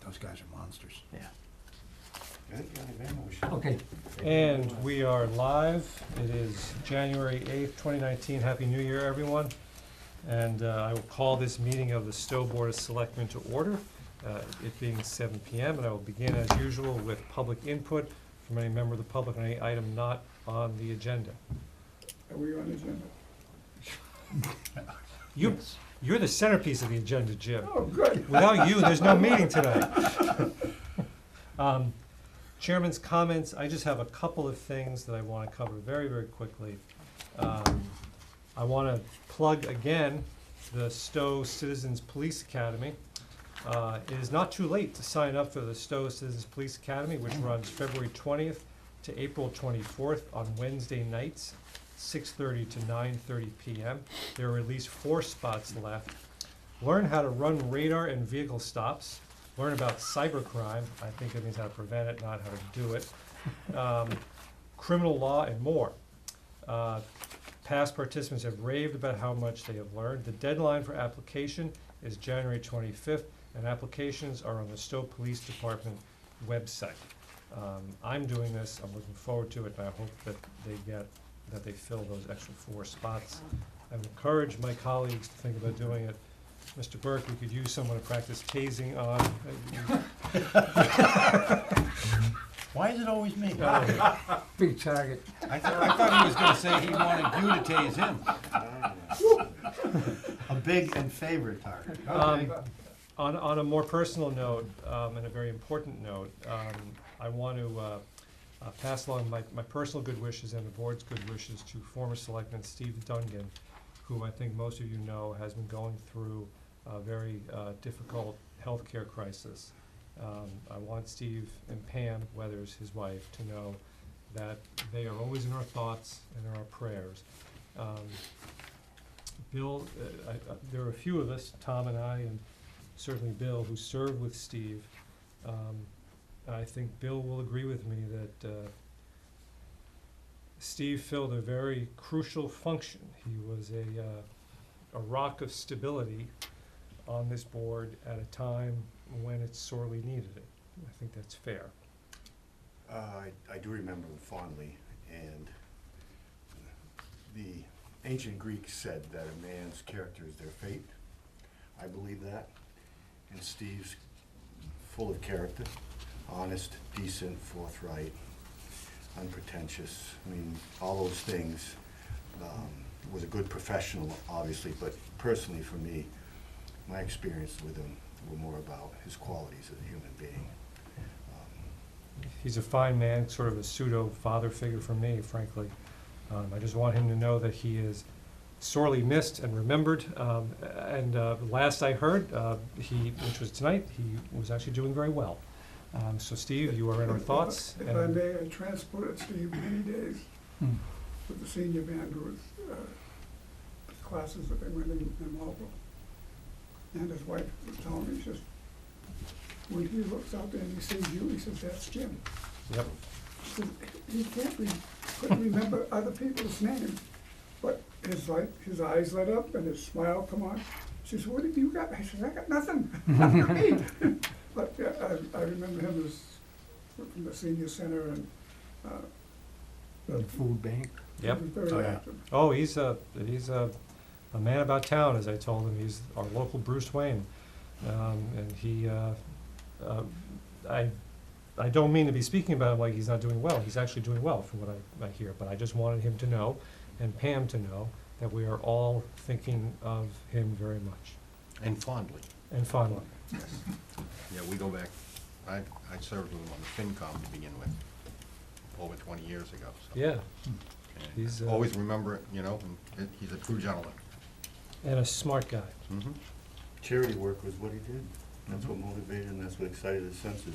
Those guys are monsters. Yeah. Okay, and we are live. It is January 8th, 2019. Happy New Year, everyone. And I will call this meeting of the Stowe Board of Selectmen to order, it being 7 p.m. And I will begin as usual with public input from any member of the public on any item not on the agenda. Are we on the agenda? You're the centerpiece of the agenda, Jim. Oh, good. Without you, there's no meeting tonight. Chairman's comments, I just have a couple of things that I want to cover very, very quickly. I want to plug again the Stowe Citizens Police Academy. It is not too late to sign up for the Stowe Citizens Police Academy, which runs February 20th to April 24th on Wednesday nights, 6:30 to 9:30 p.m. There are at least 4 spots left. Learn how to run radar and vehicle stops. Learn about cybercrime. I think it means how to prevent it, not how to do it. Criminal law and more. Past participants have raved about how much they have learned. The deadline for application is January 25th, and applications are on the Stowe Police Department website. I'm doing this. I'm looking forward to it, and I hope that they fill those extra 4 spots. I would encourage my colleagues to think about doing it. Mr. Burke, we could use someone to practice tasing on. Why is it always me? Big target. I thought he was gonna say he wanted you to tase him. A big and favorite target. On a more personal note, and a very important note, I want to pass along my personal good wishes and the board's good wishes to former Selectman Steve Dungan, who I think most of you know has been going through a very difficult healthcare crisis. I want Steve and Pam Weathers, his wife, to know that they are always in our thoughts and in our prayers. Bill, there are a few of us, Tom and I, and certainly Bill, who served with Steve. I think Bill will agree with me that Steve filled a very crucial function. He was a rock of stability on this board at a time when it sorely needed it. I think that's fair. I do remember him fondly, and the ancient Greeks said that a man's character is their fate. I believe that, and Steve's full of character, honest, decent, forthright, unpretentious. I mean, all those things. Was a good professional, obviously, but personally for me, my experience with him were more about his qualities as a human being. He's a fine man, sort of a pseudo father figure for me, frankly. I just want him to know that he is sorely missed and remembered. Last I heard, which was tonight, he was actually doing very well. So Steve, you are in our thoughts. If I may, I transported Steve many days with the senior band with classes that they went in Marlboro. And his wife was telling me, she says, when he looks out there and he sees you, he says, that's Jim. Yep. She says, he couldn't remember other people's names, but his eyes lit up and his smile come on. She says, what have you got? I said, I got nothing. But yeah, I remember him as from the senior center and The food bank. Yep. he was very Oh, yeah. active. Oh, he's a man about town, as I told him. He's our local Bruce Wayne, and he. I don't mean to be speaking about him like he's not doing well. He's actually doing well, from what I hear. But I just wanted him to know, and Pam to know, that we are all thinking of him very much And fondly. and fondly. Yeah, we go back, I served with him on the FinCom to begin with, over 20 years ago, so. Yeah, And He's, always remember it, and he's a true gentleman. and a smart guy. Mm-hmm. Charity work was what he did. That's what motivated and that's what excited his senses.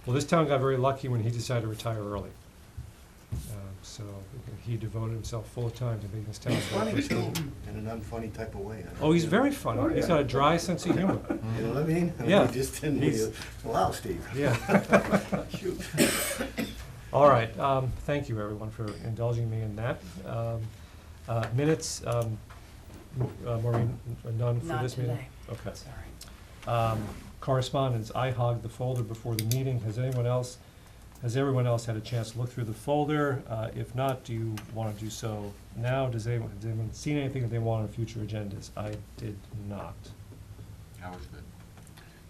Well, this town got very lucky when he decided to retire early. So he devoted himself full time to making this town. He's funny too, in an unfunny type of way. Oh, he's very funny. Oh, He's yeah. got a dry sense of humor. You know what I mean? Yeah. He just didn't He's- really allow Steve. Yeah. Shoot. All right. Thank you, everyone, for indulging me in that. Minutes, Maureen, none for Not this meeting? today. Okay. Sorry. Correspondence, I hogged the folder before the meeting. Has everyone else had a chance to look through the folder? If not, do you want to do so now? Has anyone seen anything that they want on future agendas? I did not. That was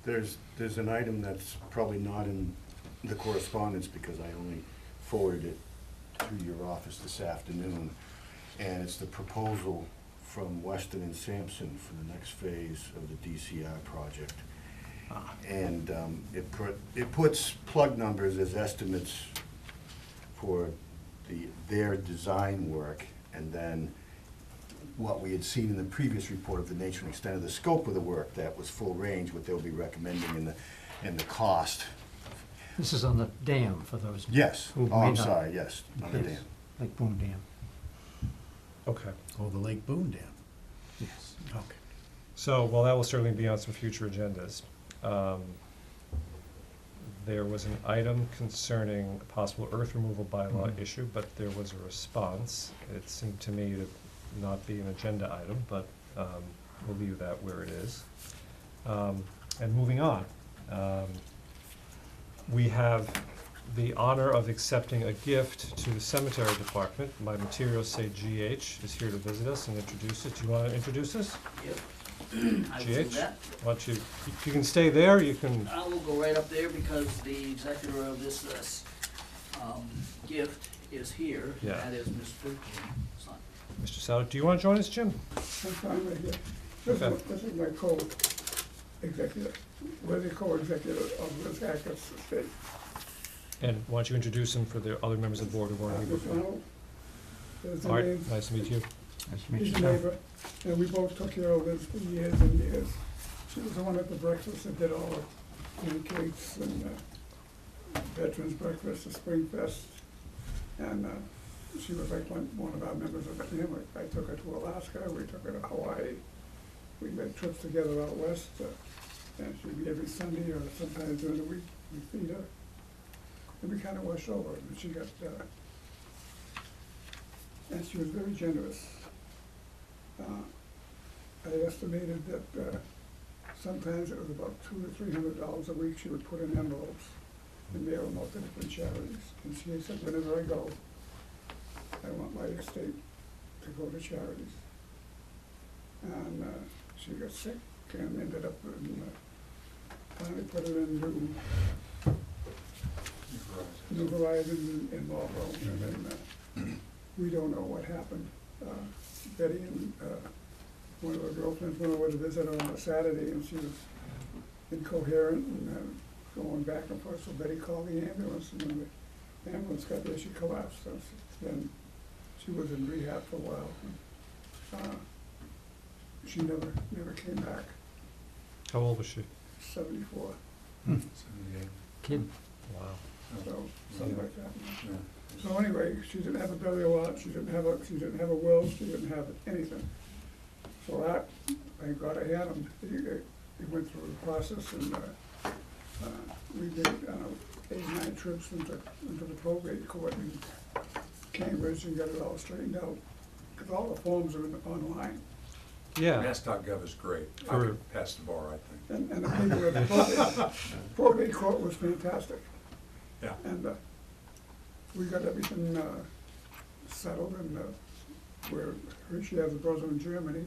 good. There's an item that's probably not in the correspondence because I only forwarded it to your office this afternoon. And it's the proposal from Weston and Sampson for the next phase of the DCR project. And it puts plug numbers as estimates for their design work, and then what we had seen in the previous report of the nature and extent of the scope of the work, that was full range, what they'll be recommending in the cost. This is on the dam for those. Yes, who oh, may I'm not- sorry, yes, on the Yes, dam. Like Boom Dam. Okay. Oh, the Lake Boone Dam. Yes. Okay. So, well, that will certainly be on some future agendas. There was an item concerning a possible earth removal bylaw issue, but there was a response. It seemed to me to not be an agenda item, but we'll leave that where it is. And moving on, we have the honor of accepting a gift to the cemetery department. My materials say GH is here to visit us and introduce it. Do you want to introduce us? Yep. I will do GH? that. Why don't you can stay there, you can, I will go right up there because the executor of this gift is here. Yeah. That is Mr. Son. Mr. Sauer, do you want to join us, Jim? I'm fine right here. Okay. This is my co-executive, we're the co-executive of this Actors Estate. And why don't you introduce him for the other members of the board who weren't here Mr. before? Arnold, there's the All right, name, nice to meet you. Nice to meet he's you, a sir. neighbor, and we both took care of this for years and years. She was the one at the breakfast that did all the pancakes and Veterans Breakfast, the Spring Fest. And she was like one of our members of the family. I took her to Alaska, we took her to Hawaii. We made trips together out west, and she'd be every Sunday or sometimes during the week, we feed her. And we kind of washed over her, and she got, and she was very generous. I estimated that sometimes it was about $200 to $300 a week she would put in envelopes and mail them out to different charities. And she said, whenever I go, I want my estate to go to charities. And she got sick and ended up in, finally put her in New Horizons in Marlboro. And then we don't know what happened. Betty and one of her girlfriends went over to visit her on a Saturday, and she was incoherent and going back and forth. So Betty called the ambulance, and when the ambulance got there, she collapsed. And then she was in rehab for a while. And, she never came back. How old was she? 74. Kid. Wow. So something like that. So anyway, she didn't have a burial lot. She didn't have a will. She didn't have anything. So that, thank God I had him. He went through the process, and we did 8 or 9 trips into the probate court in Cambridge and got it all straightened out. Because all the forms are online. Yeah, Mass.gov is great. I For- could pass the bar, I think. And the people at the probate court was fantastic. Yeah. And we got everything settled, and where she has a brother in Germany,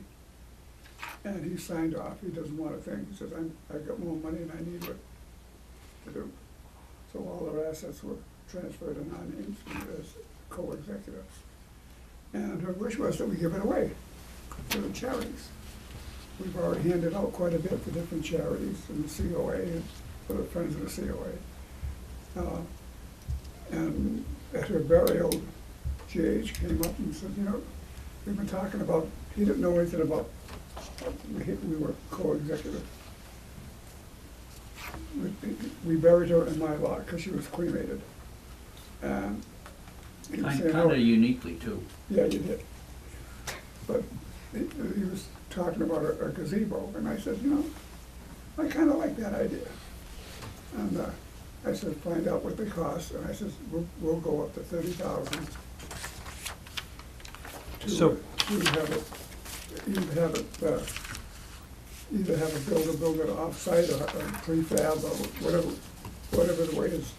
and he signed off. He doesn't want a thing. He says, I've got more money than I need what to do. So all our assets were transferred in our names as co-executives. And her wish was that we give it away to the charities. We've already handed out quite a bit to different charities in the COA and for the Friends of the COA. And at her burial, GH came up and said, we've been talking about, he didn't know anything about, we were co-executive. We buried her in my lot because she was cremated. And he was saying, Kind of uniquely too. yeah, you did. But he was talking about a gazebo, and I said, I kind of like that idea. And I said, find out what they cost, and I said, we'll go up to $30,000 So- to have it either have a builder build it off-site or prefab or whatever the way is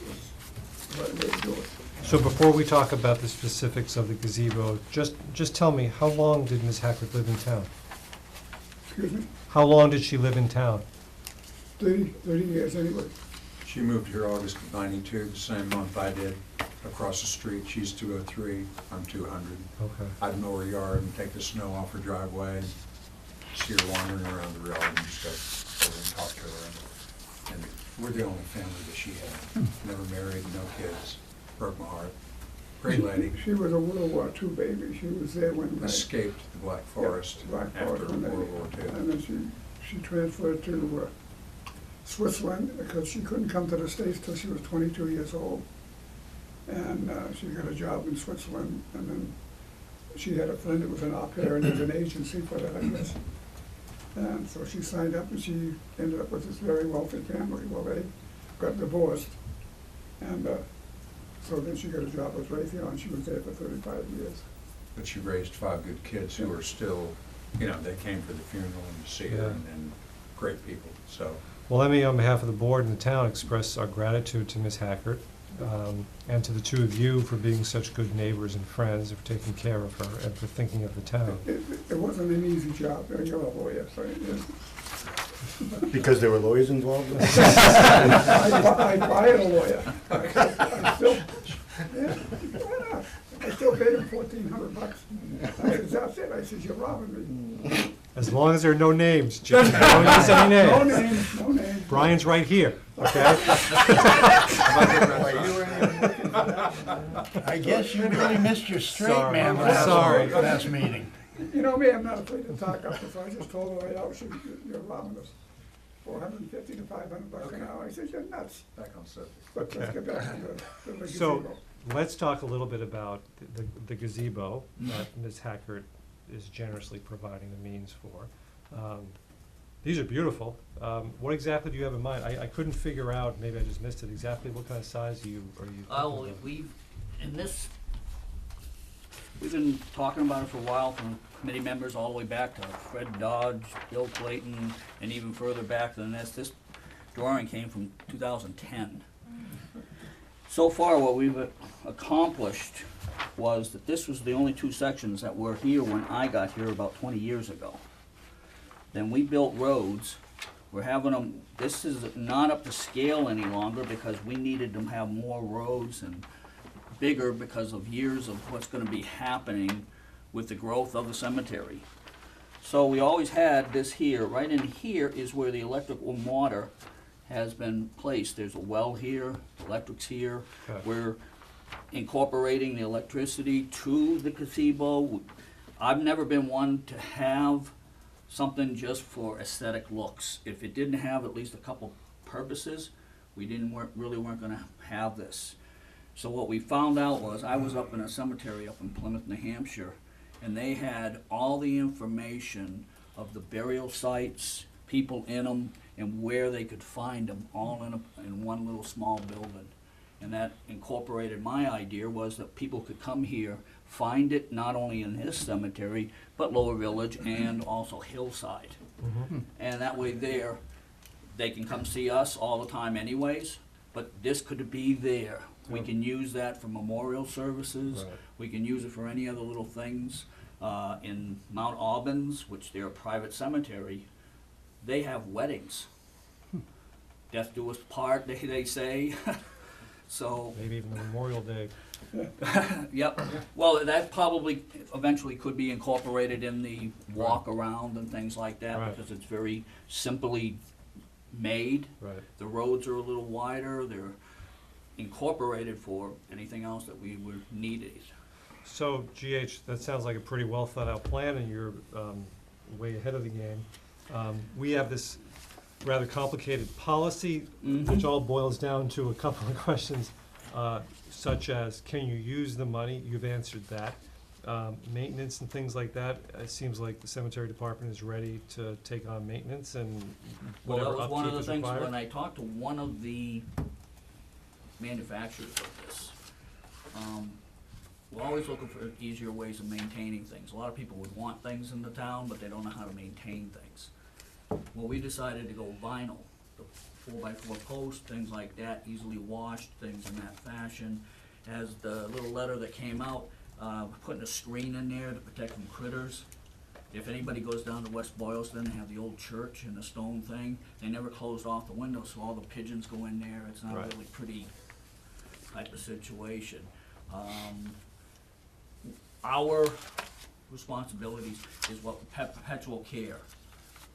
the right way to do it. So before we talk about the specifics of the gazebo, just tell me, how long did Ms. Hackert live in town? Excuse me, How long did she live in town? 30 years anyway. She moved here August of '92, the same month I did, across the street. She's 203, I'm 200. Okay. I'd mow her yard and take the snow off her driveway, and see her wandering around the road, and just go over and talk to her. And we're the only family that she had. Never married, no kids. Broke my heart. Great lady. She was a World War II baby. She was there when Escaped the Black Forest Black after Forest when World War II. And then she transferred to Switzerland because she couldn't come to the States till she was 22 years old. And she got a job in Switzerland, and then she had a friend that was an au pair, and there's an agency for that, I guess. And so she signed up, and she ended up with this very wealthy family. Well, they got divorced, and so then she got a job with Raytheon. She was there for 35 years. But she raised 5 good kids who are still, you know, they came for the funeral and to see her, Yeah. and great people, so. Well, let me, on behalf of the board and the town, express our gratitude to Ms. Hackert, and to the two of you for being such good neighbors and friends, for taking care of her, and for thinking of the town. It wasn't an easy job. You're a lawyer, so it is. Because there were lawyers involved? I fired a lawyer. I still, yeah, why not? I still paid him $1,400. I said, that's it. I said, you're robbing me. As long as there are no names, Jim. Don't use any No names. names, no names. Brian's right here, okay? I guess you really missed your straight Sorry. man Sorry. last meeting. You know me, I'm not afraid to talk up, so I just told her right out, you're robbing us. $450 to $500 an hour. I said, you're nuts. Back on subject. But let's get back to the So, gazebo. let's talk a little bit about the gazebo that Ms. Hackert is generously providing the means for. These are beautiful. What exactly do you have in mind? I couldn't figure out, maybe I just missed it, exactly what kind of size are you thinking Oh, of? we've been talking about it for a while, from committee members all the way back to Fred Dodge, Bill Clayton, and even further back than this. This drawing came from 2010. So far, what we've accomplished was that this was the only 2 sections that were here when I got here about 20 years ago. Then we built roads. We're having them, this is not up to scale any longer because we needed to have more roads and bigger because of years of what's gonna be happening with the growth of the cemetery. So we always had this here. Right in here is where the electric and water has been placed. There's a well here, electric's here. Okay. We're incorporating the electricity to the gazebo. I've never been one to have something just for aesthetic looks. If it didn't have at least a couple purposes, we really weren't gonna have this. So what we found out was, I was up in a cemetery up in Plymouth, New Hampshire, and they had all the information of the burial sites, people in them, and where they could find them, all in one little small building. And that incorporated my idea, was that people could come here, find it not only in this cemetery, but Lower Village and also Hillside. And that way there, they can come see us all the time anyways, but this could be there. We can use that for memorial services. Right. We can use it for any other little things. In Mount Albans, which they're a private cemetery, they have weddings. Death do us part, they say. So, Maybe even the Memorial Day. yep. Well, that probably eventually could be incorporated in the walk around and things like that, Right. because it's very simply made. Right. The roads are a little wider, they're incorporated for anything else that we would need. So, GH, that sounds like a pretty well thought out plan, and you're way ahead of the game. We have this rather complicated policy, which all boils down to a couple of questions, such as, can you use the money? You've answered that. Maintenance and things like that, it seems like the cemetery department is ready to take on maintenance and Well, whatever that was one of upkeep the is things, required. when I talked to one of the manufacturers of this, we're always looking for easier ways of maintaining things. A lot of people would want things in the town, but they don't know how to maintain things. Well, we decided to go vinyl, the 4x4 post, things like that, easily washed, things in that fashion. As the little letter that came out, putting a screen in there to protect from critters. If anybody goes down to West Boylston, they have the old church and the stone thing, they never closed off the window, so all the pigeons go in there, it's not a Right. really pretty type of situation. Our responsibilities is what perpetual care.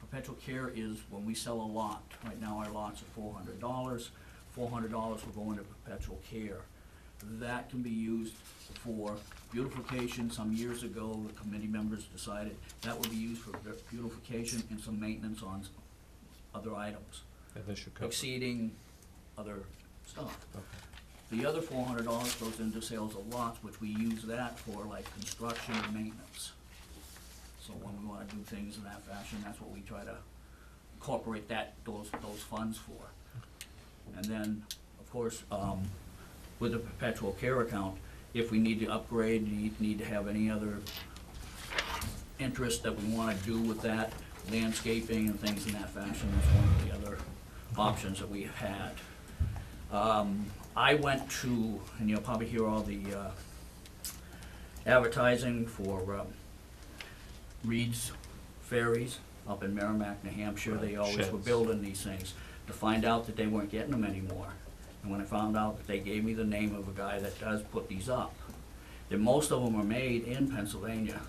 Perpetual care is when we sell a lot. Right now, our lots are $400. $400 will go into perpetual care. That can be used for beautification. Some years ago, the committee members decided that would be used for beautification and some maintenance on other items, And this should cover. exceeding other stuff. Okay. The other $400 goes into sales of lots, which we use that for like construction and maintenance. So when we wanna do things in that fashion, that's what we try to incorporate those funds for. And then, of course, with the perpetual care account, if we need to upgrade, need to have any other interest that we wanna do with that, landscaping and things in that fashion, that's one of the other options that we've had. I went to, and you'll probably hear all the advertising for Reed's Ferries up in Merrimack, New Hampshire. They always were Sheds. building these things, to find out that they weren't getting them anymore. And when I found out that they gave me the name of a guy that does put these up, that most of them are made in Pennsylvania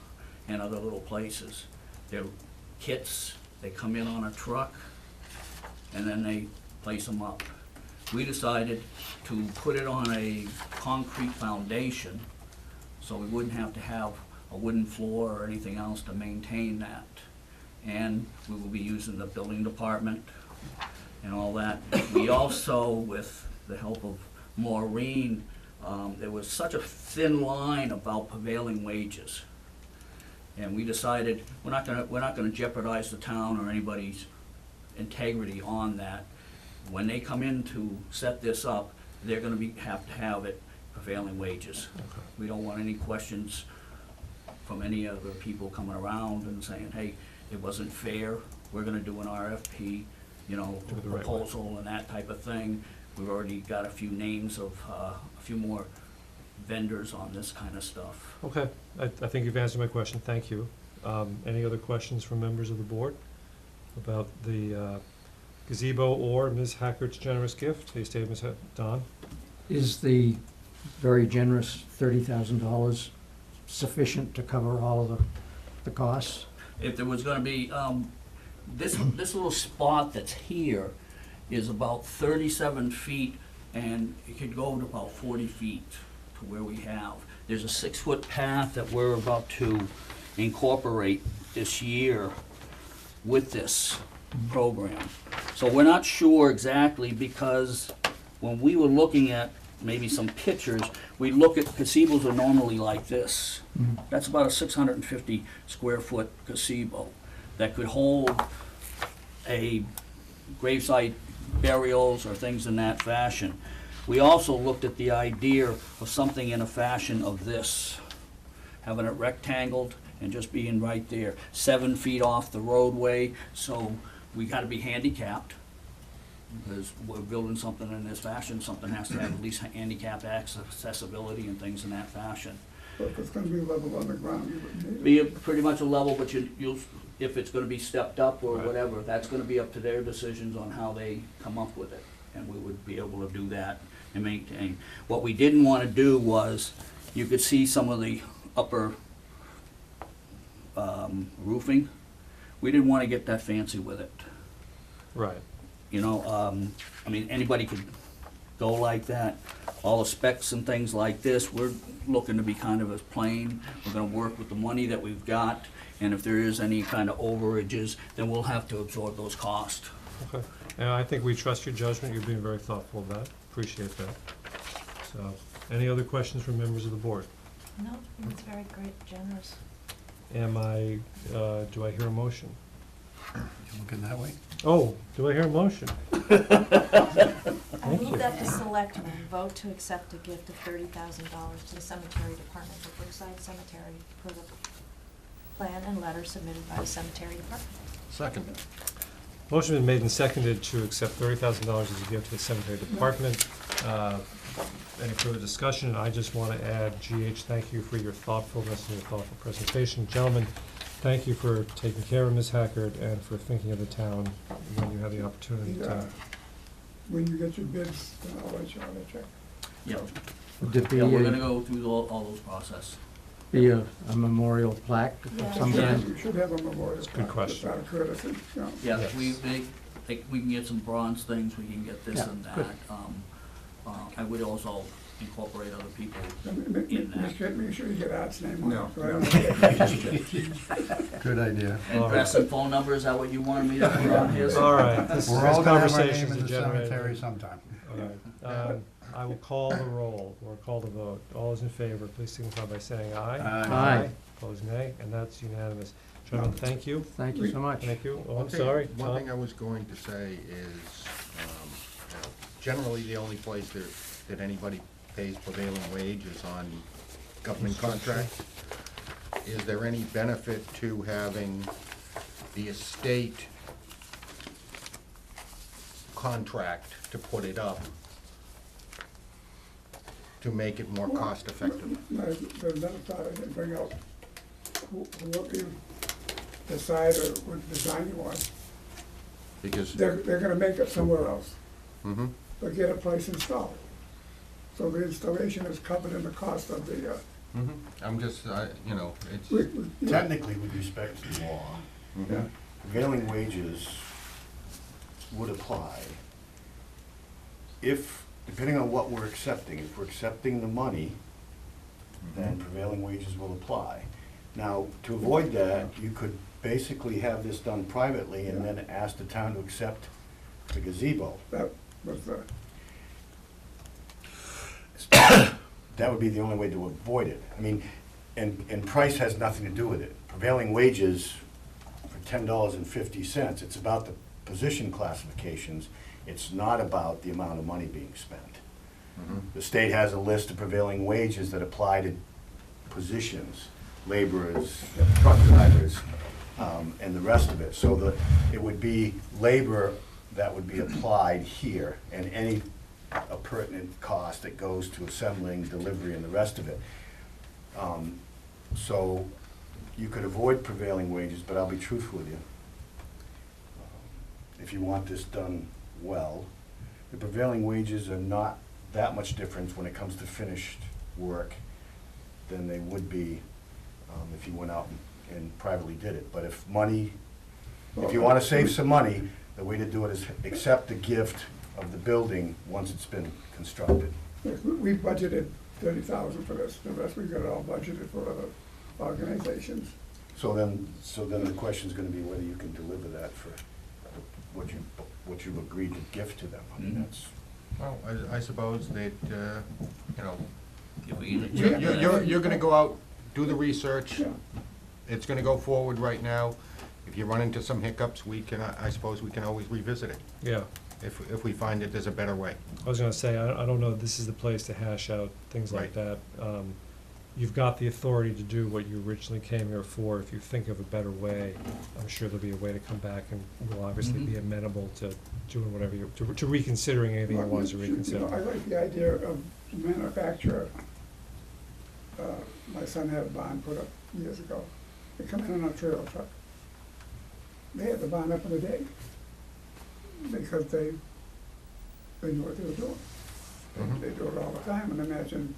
and other little places. They're kits, they come in on a truck, and then they place them up. We decided to put it on a concrete foundation, so we wouldn't have to have a wooden floor or anything else to maintain that. And we will be using the building department and all that. We also, with the help of Maureen, there was such a thin line about prevailing wages. And we decided, we're not gonna jeopardize the town or anybody's integrity on that. When they come in to set this up, they're gonna have to have it prevailing wages. We don't want any questions from any other people coming around and saying, hey, it wasn't fair, we're gonna do an RFP, you know, Do it the right way. proposal and that type of thing. We've already got a few names of, a few more vendors on this kind of stuff. Okay, I think you've answered my question, thank you. Any other questions from members of the board about the gazebo or Ms. Hackert's generous gift? Please state, Ms. Don. Is the very generous $30,000 sufficient to cover all of the costs? If there was gonna be, this little spot that's here is about 37 feet, and it could go to about 40 feet to where we have. There's a 6-foot path that we're about to incorporate this year with this program. So we're not sure exactly, because when we were looking at maybe some pictures, we look at gazebos are normally like this. That's about a 650 square foot gazebo that could hold a gravesite burials or things in that fashion. We also looked at the idea of something in a fashion of this, having it rectangled and just being right there, 7 feet off the roadway, so we gotta be handicapped. Because we're building something in this fashion, something has to have at least handicap accessibility and things in that fashion. But if it's gonna be level on the ground, you wouldn't need it. Be pretty much a level, but you'll, if it's gonna be stepped up or Right. whatever, that's gonna be up to their decisions on how they come up with it. And we would be able to do that and maintain. What we didn't wanna do was, you could see some of the upper roofing. We didn't wanna get that fancy with it. Right. You know, I mean, anybody could go like that. All the specs and things like this, we're looking to be kind of as plain. We're gonna work with the money that we've got, and if there is any kind of overages, then we'll have to absorb those costs. Okay, and I think we trust your judgment, you're being very thoughtful of that, appreciate that. So, any other questions from members of the board? No, it's very great, generous. Do I hear a motion? You looking that way? Oh, do I hear a motion? I Thank you. move that the selectmen vote to accept a gift of $30,000 to the cemetery department for Brookside Cemetery per the plan and letter submitted by the cemetery department. Second. Motion been made and seconded to accept $30,000 as a gift to the cemetery department. Any further discussion? I just want to add, GH, thank you for your thoughtfulness and your thoughtful presentation. Gentlemen, thank you for taking care of Ms. Hackard and for thinking of the town when you have the opportunity to. When you get your bids, then I'll let you check. Yeah, Would there be yeah, we're gonna a, go through all those process. be a memorial plaque Yeah. of some kind? You should have a memorial. Good question. Just out of courtesy, you know. Yeah, Yes. we can get some bronze things, we can get this Yeah, and that. good. I would also incorporate other people And in that. Make sure you get Art's name on it. No, so I don't get- Good idea. And address and phone number, is that what you wanted me to put on here? All right, this We're all gonna have our name conversation's in the degenerated. cemetery sometime. All right. I will call the roll, or call the vote. All those in favor, please signify by saying aye. Aye. Opposed, nay, and that's unanimous. Gentlemen, thank you. Thank you so much. Thank you. Oh, I'm Okay, sorry, One Tom. thing I was going to say is, generally, the only place that anybody pays prevailing wage is on government contracts. Is there any benefit to having the estate contract to put it up to make it more cost effective? There's another thought I didn't bring out. Whoever you decide or what design you want, Because, they're gonna make it somewhere else, mhm. but get a place installed. So the installation is covered in the cost of the, I'm just, you know, it's, yeah, Technically, with respect to the law, mhm. prevailing wages would apply if, depending on what we're accepting, if we're accepting the money, then prevailing wages will apply. Now, to avoid that, you could basically have this done privately and then ask the town to accept the gazebo. that was the, That would be the only way to avoid it. I mean, and price has nothing to do with it. Prevailing wages for $10.50, it's about the position classifications. It's not about the amount of money being spent. The state has a list of prevailing wages that apply to positions, laborers, truck drivers, and the rest of it. So it would be labor that would be applied here, and any pertinent cost that goes to assembling, delivery, and the rest of it. So you could avoid prevailing wages, but I'll be truthful with you. If you want this done well, the prevailing wages are not that much difference when it comes to finished work than they would be if you went out and privately did it. But if you want to save some money, the way to do it is accept the gift of the building once it's been constructed. we budgeted 30,000 for this, the rest we got it all budgeted for other organizations. So then the question's gonna be whether you can deliver that for what you've agreed to give to them. I mean, that's, Well, I suppose that, you know, If we can you're gonna go out, do the research. Yeah. It's gonna go forward right now. If you run into some hiccups, I suppose we can always revisit it, Yeah, if we find that there's a better way. I was gonna say, I don't know if this is the place to hash out things like that. You've got the authority to do what you originally came here for. If you think of a better way, I'm sure there'll be a way to come back, and we'll obviously be amenable to doing whatever to reconsidering anything you want to You reconsider. know, I like the idea of the manufacturer. My son had a barn put up years ago. They come in on a trailer truck. They had the barn up in a day because they knew what they were doing. They do it all the time, and imagine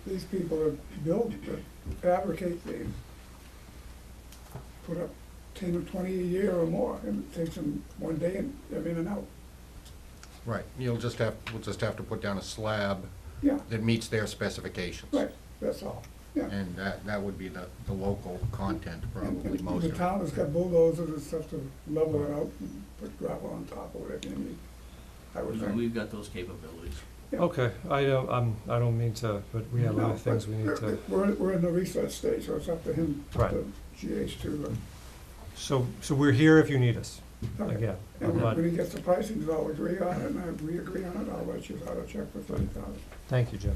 these people that build, that fabricate these, put up 10 or 20 a year or more, and it takes them one day and they're in and out. Right, we'll just have to put down a slab Yeah, that meets their specifications. right, that's all, yeah. And that would be the local content, probably most The of it. town has got bulldozers and stuff to level it out and put gravel on top of it, you need, I would think. We've got those capabilities. Okay, I don't mean to, but we have No, other things but we need to. We're in the research stage, so it's up to him, Right. to GH to, So we're here if you need us, okay. again. And But, when he gets the pricings, I'll agree on it, and if we agree on it, I'll let you out a check for 30,000. thank you, Jim.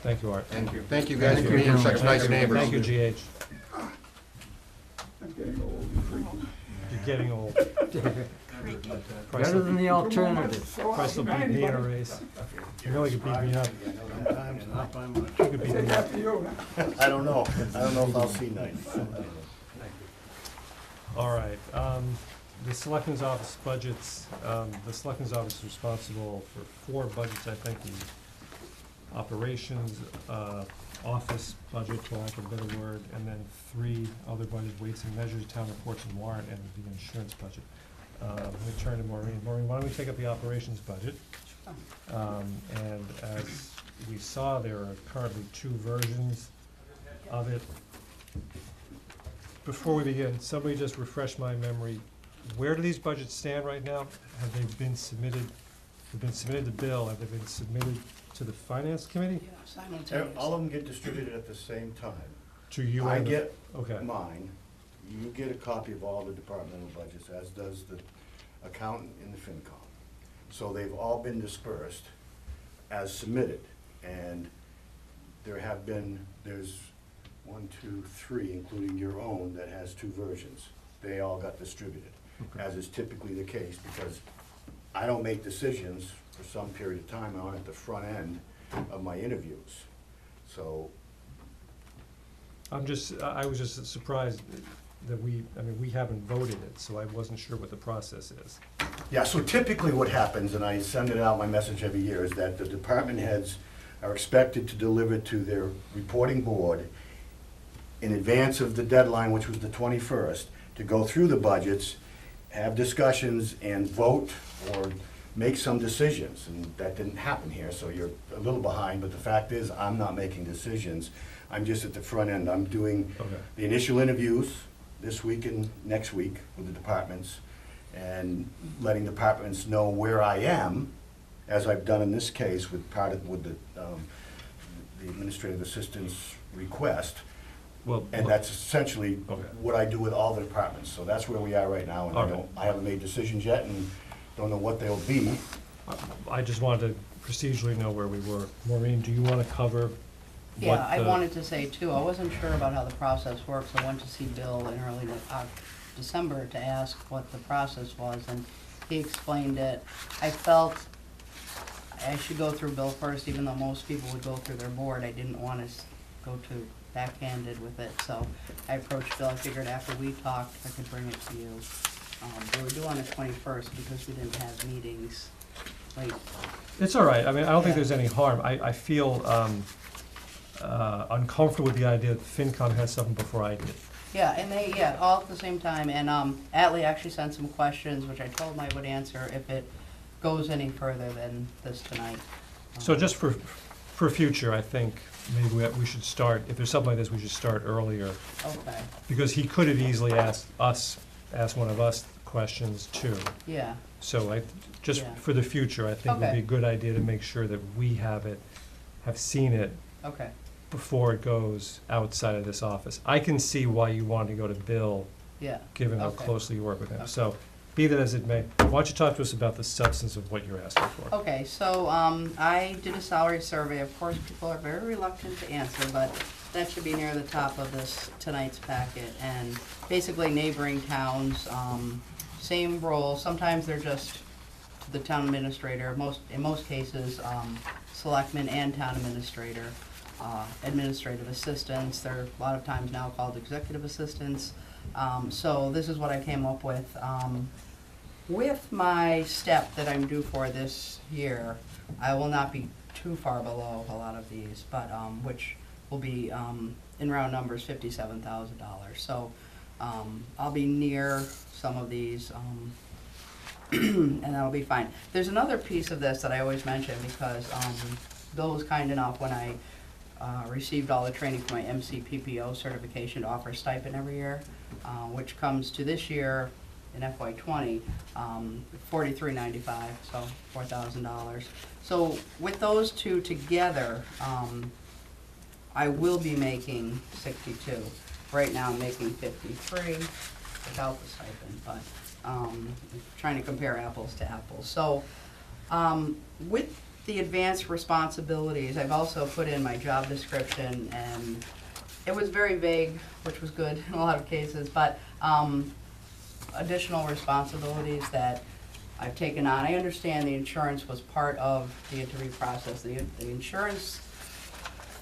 Thank you, Art. Thank you. Thank you guys Thank for you. being such nice neighbors. Thank you, GH. I'm getting old and freaky. You're getting old. Price Better will- than the alternative. So Price will beat ninety, me in a buddy. race. You know you could beat me up. Sometimes not by much. You could beat Take me that up. for you. I don't know if I'll see 90. All right, the Selectmen's Office budgets, the Selectmen's Office is responsible for 4 budgets, I think, the operations, office budget, for lack of a better word, and then 3 other budgets, weights and measures, town reports and warrant, and the insurance budget. Let me turn to Maureen. Maureen, why don't we take up the operations budget? And as we saw, there are currently 2 versions of it. Before we begin, somebody just refresh my memory. Where do these budgets stand right now? Have they been submitted, they've been submitted to Bill, have they been submitted to the Finance Committee? All of them get distributed at the same time. To you I and the- get Okay, mine, you get a copy of all the departmental budgets, as does the accountant and the FinCom. So they've all been dispersed as submitted, and there's 1, 2, 3, including your own, that has 2 versions. They all got distributed, Okay. as is typically the case, because I don't make decisions for some period of time. I'm at the front end of my interviews. So I was just surprised that we haven't voted it, so I wasn't sure what the process is. yeah, so typically what happens, and I send it out, my message every year, is that the department heads are expected to deliver to their reporting board in advance of the deadline, which was the 21st, to go through the budgets, have discussions, and vote or make some decisions. And that didn't happen here, so you're a little behind, but the fact is, I'm not making decisions. I'm just at the front end. I'm doing Okay. the initial interviews this week and next week with the departments, and letting departments know where I am, as I've done in this case with the administrative assistant's request. Well, And that's essentially Okay. what I do with all the departments. So that's where we are right now, and All right. I haven't made decisions yet, and don't know what they'll be. I just wanted to procedurally know where we were. Maureen, do you want to cover what Yeah, I the- wanted to say too, I wasn't sure about how the process works. I went to see Bill in early December to ask what the process was, and he explained it. I felt I should go through Bill first, even though most people would go through their board. I didn't want to go too backhanded with it, so I approached Bill. I figured after we talked, I could bring it to you. We were due on the 21st because we didn't have meetings late. It's all right. I mean, I don't think Yeah. there's any harm. I feel uncomfortable with the idea that FinCom has something before I did. Yeah, and all at the same time, and Atlee actually sent some questions, which I told him I would answer if it goes any further than this tonight. So just for future, I think maybe we should start, if there's something like this, we should start earlier. Okay, Because he could have easily asked one of us questions too. yeah, So just Yeah. for the future, I think it would be a Okay. good idea to make sure that we have seen it okay, before it goes outside of this office. I can see why you want to go to Bill, yeah. given how Okay. closely you work with him. Okay. So, be that as it may, why don't you talk to us about the substance of what you're asking for? Okay, so, I did a salary survey. Of course, people are very reluctant to answer, but that should be near the top of tonight's packet. And basically neighboring towns, same role. Sometimes they're just to the town administrator. In most cases, selectmen and town administrator, administrative assistants. They're a lot of times now called executive assistants. So this is what I came up with. With my step that I'm due for this year, I will not be too far below a lot of these, but, which will be, in round numbers, $57,000. So, I'll be near some of these, and that'll be fine. There's another piece of this that I always mention because, Bill was kind enough when I, received all the training for my MCPPO certification to offer a stipend every year, which comes to this year in FY '20, $43.95, so $4,000. So with those two together, I will be making 62. Right now I'm making 53 without the stipend, but trying to compare apples to apples. So with the advanced responsibilities, I've also put in my job description, and it was very vague, which was good in a lot of cases, but additional responsibilities that I've taken on. I understand the insurance was part of the interview process. The insurance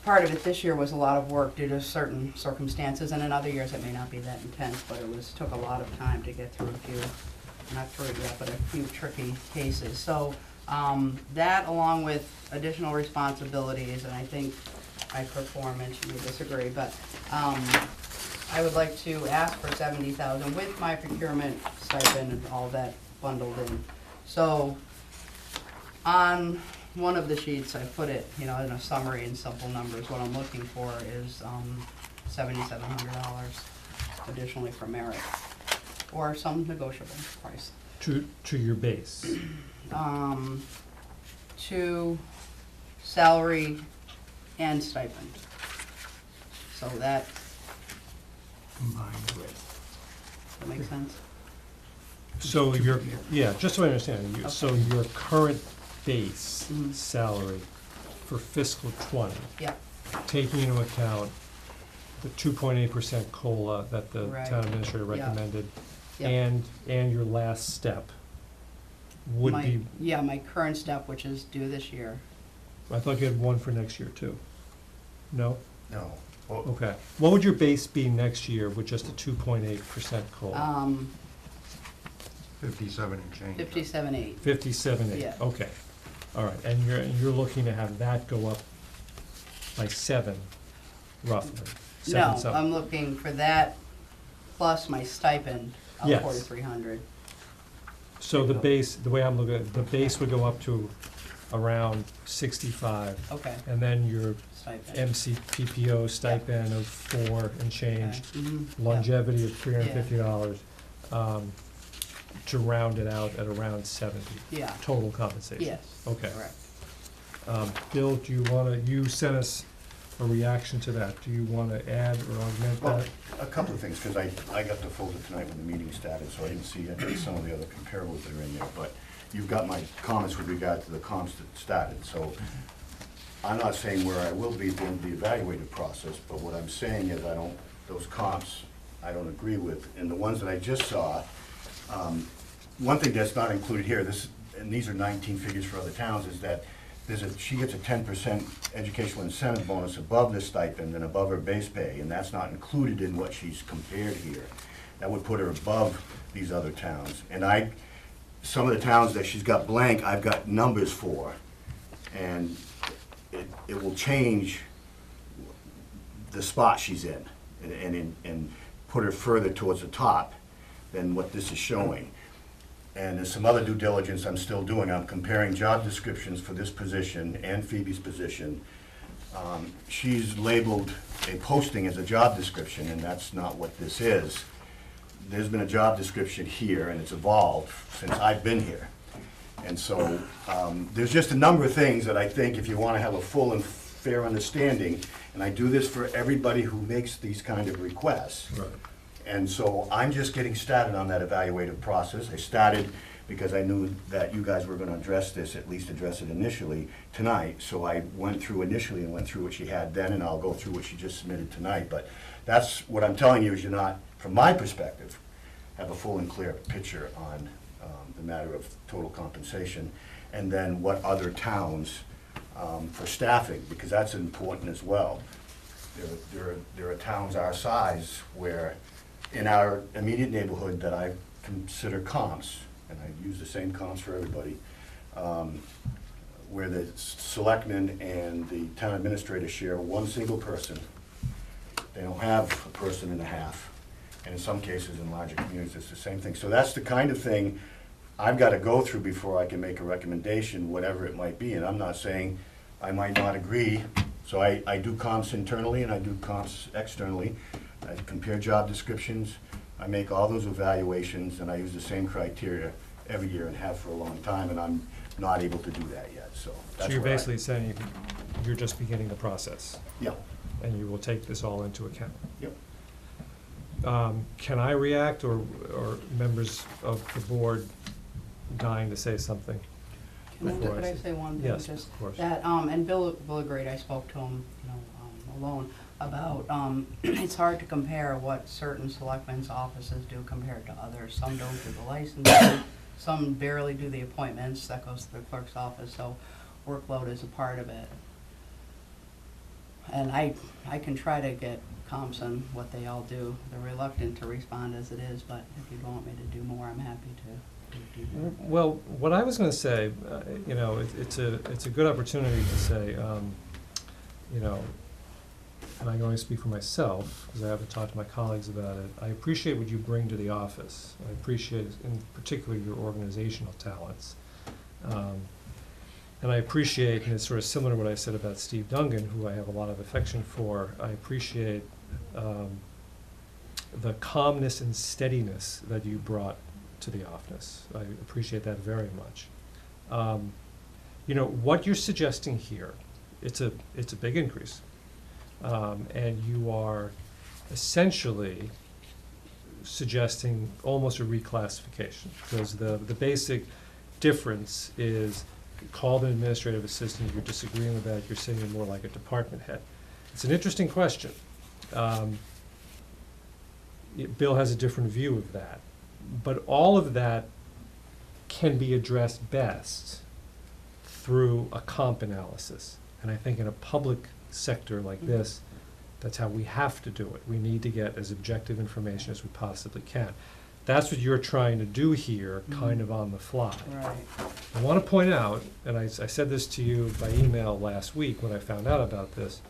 part of it this year was a lot of work due to certain circumstances, and in other years it may not be that intense, but took a lot of time to get through a few, not through it yet, but a few tricky cases. So, that along with additional responsibilities, and I think I perform, and she may disagree, but, I would like to ask for $70,000 with my procurement stipend and all that bundled in. So, on one of the sheets, I put it, in a summary in simple numbers. What I'm looking for is $7,700 additionally for merit, or some negotiable price. To your base. To salary and stipend. So that Combined with. makes sense? So just so I understand, so your current base Mhm. salary for fiscal 20, Yeah, taking into account the 2.8% COLA that the Right. town administrator Yeah. recommended, yeah. and your last step would be, Yeah, my current step, which is due this year. I thought you had one for next year too. No? No. Well, Okay. What would your base be next year with just a 2.8% COLA? 57 and change. 57.8. 57.8, Yeah. okay. All right, and you're looking to have that go up by 7, roughly? No, 7 something. I'm looking for that plus my stipend of Yes. 4,300. So the base, the way I'm looking at it, the base would go up to around 65, Okay, and then your stipend. MCPPO stipend of 4 and change, Okay, mhm, yeah. longevity of $350, to round it out at around 70, Yeah, total compensation? yes. Okay. Correct. Bill, do you wanna, you sent us a reaction to that, do you wanna add or augment Well, that? a couple of things, because I got the folder tonight when the meeting started, so I didn't see some of the other comparables that are in there, but you've got my comments with regard to the comps that started, so I'm not saying where I will be at the end of the evaluative process, but what I'm saying is those comps, I don't agree with, and the ones that I just saw, one thing that's not included here, and these are 19 figures for other towns, is that she gets a 10% educational incentive bonus above the stipend and above her base pay, and that's not included in what she's compared here. That would put her above these other towns. And some of the towns that she's got blank, I've got numbers for, and it will change the spot she's in, and put her further towards the top than what this is showing. And there's some other due diligence I'm still doing. I'm comparing job descriptions for this position and Phoebe's position. She's labeled a posting as a job description, and that's not what this is. There's been a job description here, and it's evolved since I've been here. And so, there's just a number of things that I think if you want to have a full and fair understanding, and I do this for everybody who makes these kind of requests. Right. And so I'm just getting started on that evaluative process. I started because I knew that you guys were gonna address this, at least address it initially tonight. So I went through initially and went through what she had then, and I'll go through what she just submitted tonight. But that's what I'm telling you, is you're not, from my perspective, have a full and clear picture on the matter of total compensation. And then what other towns, for staffing, because that's important as well. There are towns our size where, in our immediate neighborhood, that I consider comps, and I use the same comps for everybody, where the selectmen and the town administrator share one single person. They don't have a person and a half, and in some cases, in larger communities, it's the same thing. So that's the kind of thing I've got to go through before I can make a recommendation, whatever it might be, and I'm not saying I might not agree. So I do comps internally and I do comps externally. I compare job descriptions, I make all those evaluations, and I use the same criteria every year and have for a long time, and I'm not able to do that yet, so that's So you're where I- basically saying you're just beginning the process, Yeah, and you will take this all into account. yep. Can I react, or members of the board dying to say something? Before Could I say- say one thing? Yes, Just of course. that, and Bill agreed, I spoke to him, alone. about, it's hard to compare what certain selectmen's offices do compared to others. Some don't do the licensing, some barely do the appointments, that goes to the clerk's office, so workload is a part of it. And I can try to get Thompson what they all do. They're reluctant to respond as it is, but if you want me to do more, I'm happy to do that. Well, what I was gonna say, you know, it's a good opportunity to say, you know, and I can only speak for myself, because I haven't talked to my colleagues about it. I appreciate what you bring to the office. I appreciate, in particular, your organizational talents. And I appreciate, and it's sort of similar to what I said about Steve Dungan, who I have a lot of affection for, I appreciate the calmness and steadiness that you brought to the office. I appreciate that very much. You know, what you're suggesting here, it's a big increase. And you are essentially suggesting almost a reclassification, because the basic difference is called an administrative assistant, you're disagreeing with that, you're saying you're more like a department head. It's an interesting question. Bill has a different view of that, but all of that can be addressed best through a comp analysis. And I think in a public sector like this, that's how we have to do it. We need to get as objective information as we possibly can. That's what you're trying to do here, kind of on the fly. Right. I want to point out, and I said this to you by email last week when I found out about this,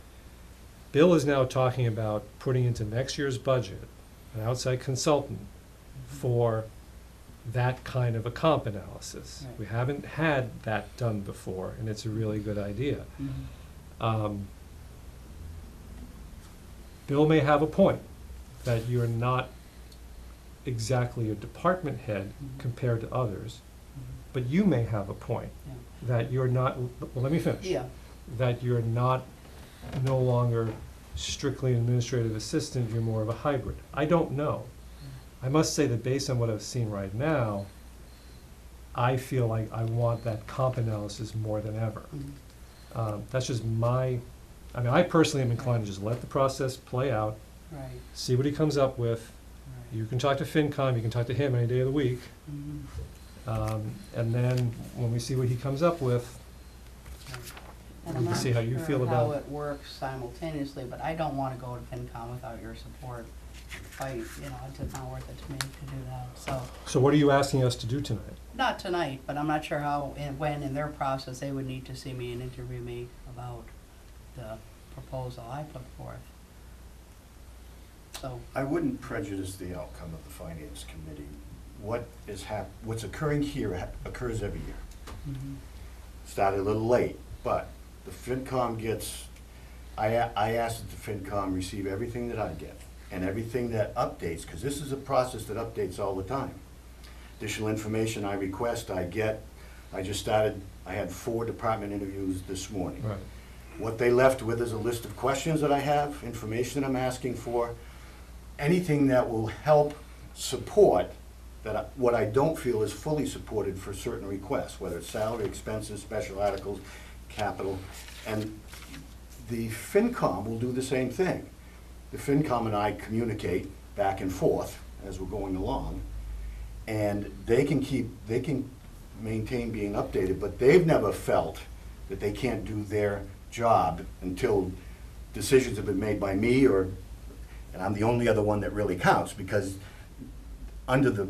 Bill is now talking about putting into next year's budget an outside consultant for that kind of a comp analysis. Right. We haven't had that done before, and it's a really good idea. Bill may have a point that you're not exactly a department head compared to others, but you may have a point Yeah. that you're not, well, let me finish. Yeah. That you're no longer strictly an administrative assistant, you're more of a hybrid. I don't know. I must say that based on what I've seen right now, I feel like I want that comp analysis more than ever. That's just I personally am inclined to just let the process play out, Right. see what he comes up with. Right. You can talk to FinCom, you can talk to him any day of the week. And then when we see what he comes up with, And we I'm can not see how you sure feel how about it works simultaneously, but I don't wanna go to FinCom without your support. It's just not worth it to me to do that, so. So what are you asking us to do tonight? Not tonight, but I'm not sure how, and when in their process, they would need to see me and interview me about the proposal I put forth. So, I wouldn't prejudice the outcome of the finance committee. What's occurring here occurs every year. Started a little late, but the FinCom gets, I asked that the FinCom receive everything that I get and everything that updates, because this is a process that updates all the time. Additional information I request, I get. I had 4 department interviews this morning. Right. What they left with is a list of questions that I have, information that I'm asking for, anything that will help support what I don't feel is fully supported for certain requests, whether it's salary, expenses, special articles, capital. And the FinCom will do the same thing. The FinCom and I communicate back and forth as we're going along, and they can maintain being updated, but they've never felt that they can't do their job until decisions have been made by me, and I'm the only other one that really counts, because under the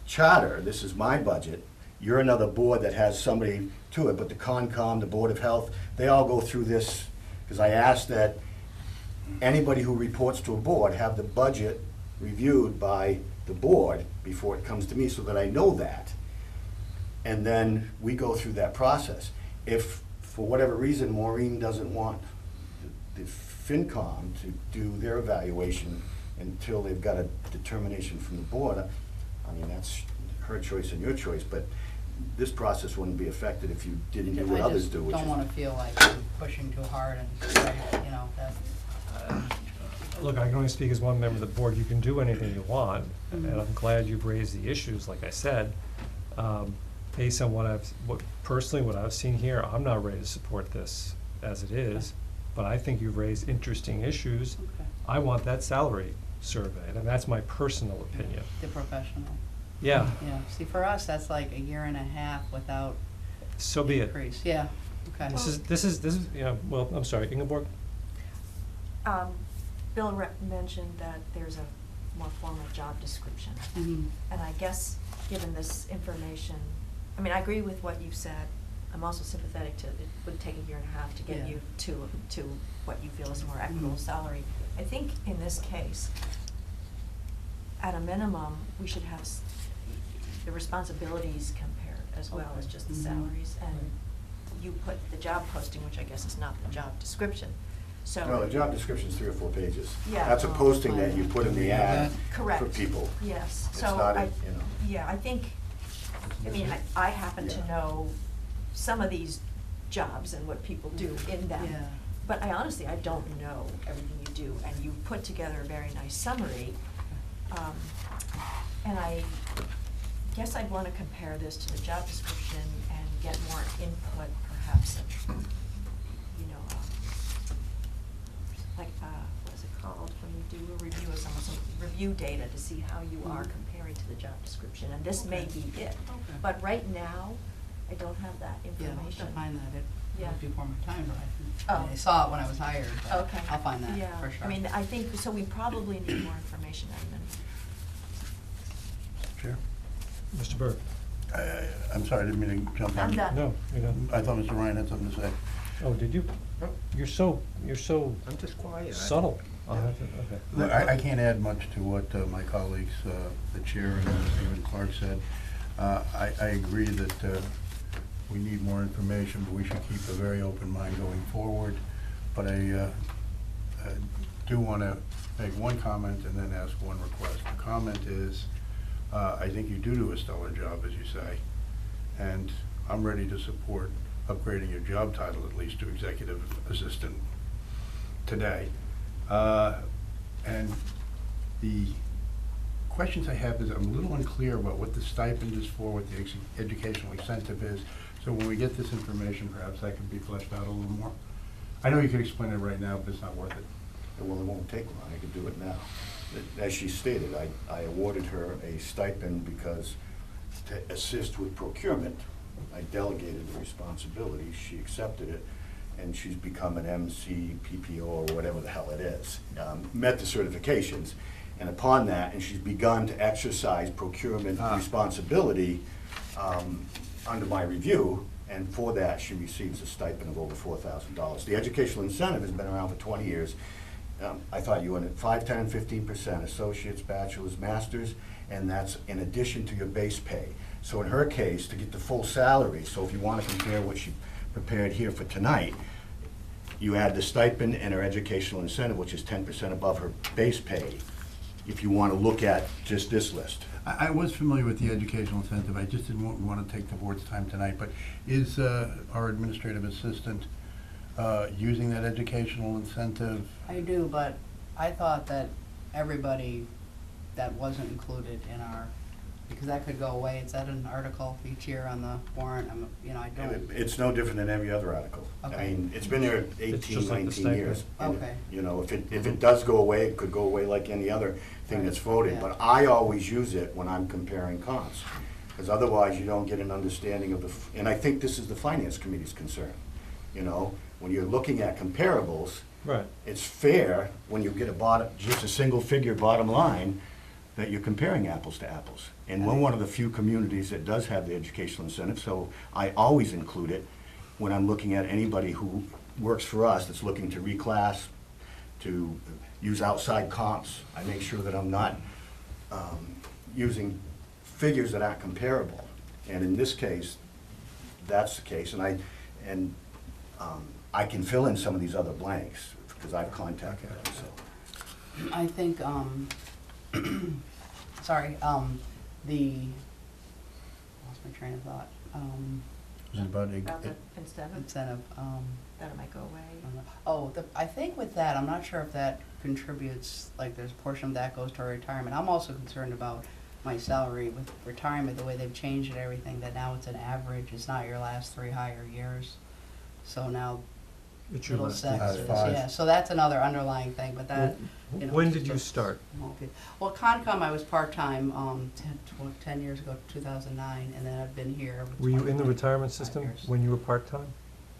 charter, this is my budget, you're another board that has somebody to it, but the Concom, the Board of Health, they all go through this, because I asked that anybody who reports to a board have the budget reviewed by the board before it comes to me, so that I know that. And then we go through that process. If, for whatever reason, Maureen doesn't want the FinCom to do their evaluation until they've got a determination from the board, I mean, that's her choice and your choice, but this process wouldn't be affected if you didn't do what others do. I which just is- don't wanna feel like I'm pushing too hard and, that. Look, I can only speak as one member of the board. You can do anything you want, and I'm glad you've raised the issues, like I said. Based on what I've seen here, I'm not ready to support this as it is. but I think you've raised interesting issues. Okay. I want that salary surveyed, and that's my personal opinion. The professional. Yeah, Yeah, see, for us, that's like a year and a half without so be it. increase, yeah, okay. This is, yeah, well, I'm sorry, Ingeborg? Bill mentioned that there's a more formal job description. Mhm. And I guess, given this information, I mean, I agree with what you said. I'm also sympathetic to, it would take a year and a half to get Yeah. you to what you feel is a more equitable salary. I think in this case, at a minimum, we should have the responsibilities compared as well as just the Mhm. salaries. And you put the job posting, which I guess is not the job description, so. Well, the job description's 3 or 4 pages. Yeah. That's a posting that you put in the ad Correct. for people. Yes, It's so not, I, you know. yeah, I think, I mean, I happen to Yeah. know some of these jobs and what people do in them. Yeah. But I honestly, I don't know everything you do, and you put together a very nice summary. And I guess I'd wanna compare this to the job description and get more input, perhaps, you know, like, what is it called, when you do a review of someone, some review data to see how you are comparing to the job description, and this may be it. Okay. But right now, I don't have that Yeah, I'll have information. to find that, Yeah. before my time, but Oh. I saw it when I was hired, but Okay. I'll find that, Yeah, for sure. I mean, I think, so we probably need more information, Edmund. Chair? Mr. Burke? I'm sorry, I didn't mean to jump in. I'm done. No, you're not. I thought Mr. Ryan had something to say. Oh, did you? You're so I'm just quiet. subtle. I'll have to, okay. Look, I can't add much to what my colleagues, the chair and Stephen Clark said. I agree that we need more information, but we should keep a very open mind going forward. But I do want to make one comment and then ask one request. The comment is, I think you do a stellar job, as you say, and I'm ready to support upgrading your job title at least to executive assistant today. And the questions I have is, I'm a little unclear about what the stipend is for, what the educational incentive is. So when we get this information, perhaps that could be fleshed out a little more. I know you could explain it right now, but it's not worth it. Well, it won't take long, I could do it now. As she stated, I awarded her a stipend because to assist with procurement, I delegated the responsibility, she accepted it, and she's become an MC, PPO, or whatever the hell it is. Met the certifications, and upon that, and she's begun to exercise procurement responsibility under my review, and for that, she receives a stipend of over $4,000. The educational incentive has been around for 20 years. I thought you went at 5, 10, 15%, associates, bachelors, masters, and that's in addition to your base pay. So in her case, to get the full salary, so if you want to compare what she prepared here for tonight, you add the stipend and her educational incentive, which is 10% above her base pay, if you want to look at just this list. I was familiar with the educational incentive, I just didn't want to take the board's time tonight, but is our administrative assistant using that educational incentive? I do, but I thought that everybody that wasn't included in our, because that could go away, it's at an article each year on the warrant, I don't. It's no different than every other article. I Okay. mean, it's been there It's 18, just like the 19 years. stipend. And, Okay. you know, if it does go away, it could go away like any other thing that's voted. Yeah. But I always use it when I'm comparing comps, because otherwise you don't get an understanding of and I think this is the Finance Committee's concern. You know, when you're looking at comparables, Right. it's fair when you get just a single figure bottom line, that you're comparing apples to apples. And we're one of the few communities that does have the educational incentive, so I always include it when I'm looking at anybody who works for us that's looking to reclass, to use outside comps. I make sure that I'm not using figures that aren't comparable. And in this case, that's the case, and I can fill in some of these other blanks, because I've contacted them, so. I think, sorry, lost my train of thought. Is it about About the incentive, Incentive, that it might go away. I think with that, I'm not sure if that contributes, like there's a portion of that goes to our retirement. I'm also concerned about my salary with retirement, the way they've changed and everything, that now it's an average, it's not your last 3 higher years. So now, It's your little last year. sections, 5. yeah, so that's another underlying thing, but that, you know. When it's did you just start? Well, Concom, I was part-time, 10 years ago, 2009, and then I've been here. Were you in the 20 retirement 5 system years. when you were part-time?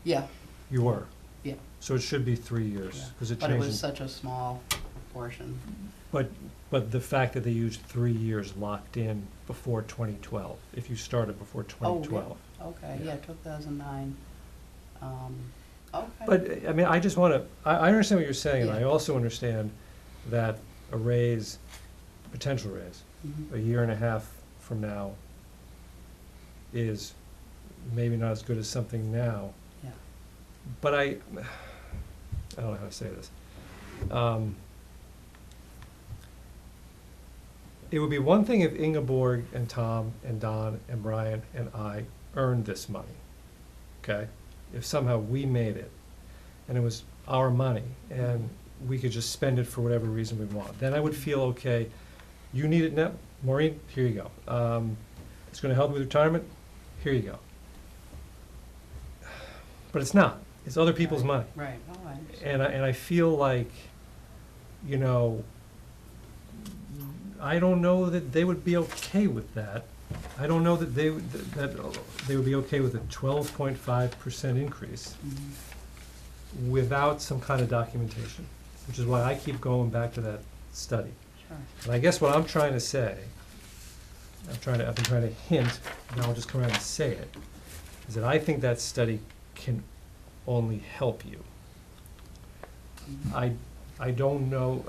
Yeah, You were? yeah. So it should be 3 years, Yeah. because it But it was changed. such a small portion. But the fact that they used 3 years locked in before 2012, if you started before 2012. Okay, Yeah. yeah, 2009. Okay. But, I mean, I just want to, I understand what you're saying, and I Yeah. also understand that a raise, potential raise, Mhm. a year and a half from now is maybe not as good as something now. Yeah. But I don't know how to say this. It would be one thing if Ingeborg and Tom and Don and Brian and I earned this money, okay? If somehow we made it, and it was our money, and we could just spend it for whatever reason we want, then I would feel, okay, you need it now, Maureen, here you go. It's gonna help with retirement, here you go. But it's not, it's other people's money. Right, oh, I understand. And I feel like, you know, I don't know that they would be okay with that. I don't know that they would be okay with a 12.5% increase Mhm. without some kind of documentation, which is why I keep going back to that study. Sure. And I guess what I'm trying to say, I've been trying to hint, and I'll just come around and say it, is that I think that study can only help you. Mhm. I don't know,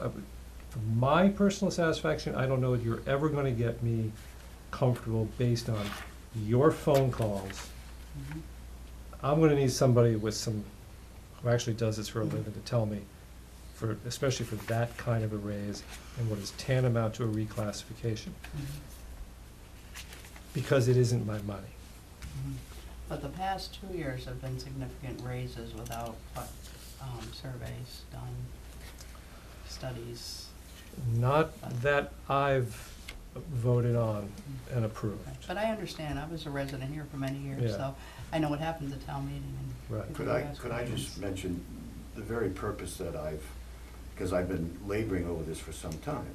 for my personal satisfaction, I don't know that you're ever gonna get me comfortable based on your phone calls. Mhm. I'm gonna need somebody with some, who actually does this for a living to tell me, especially for that kind of a raise and what is tantamount to a reclassification, Mhm. because it isn't my money. Mhm. But the past 2 years have been significant raises without surveys done, studies. Not that I've voted on and approved. But I understand, I was a resident here for many years, Yeah. so I know what happens at town meeting and. Right. people Could ask I just questions. mention the very purpose that because I've been laboring over this for some time.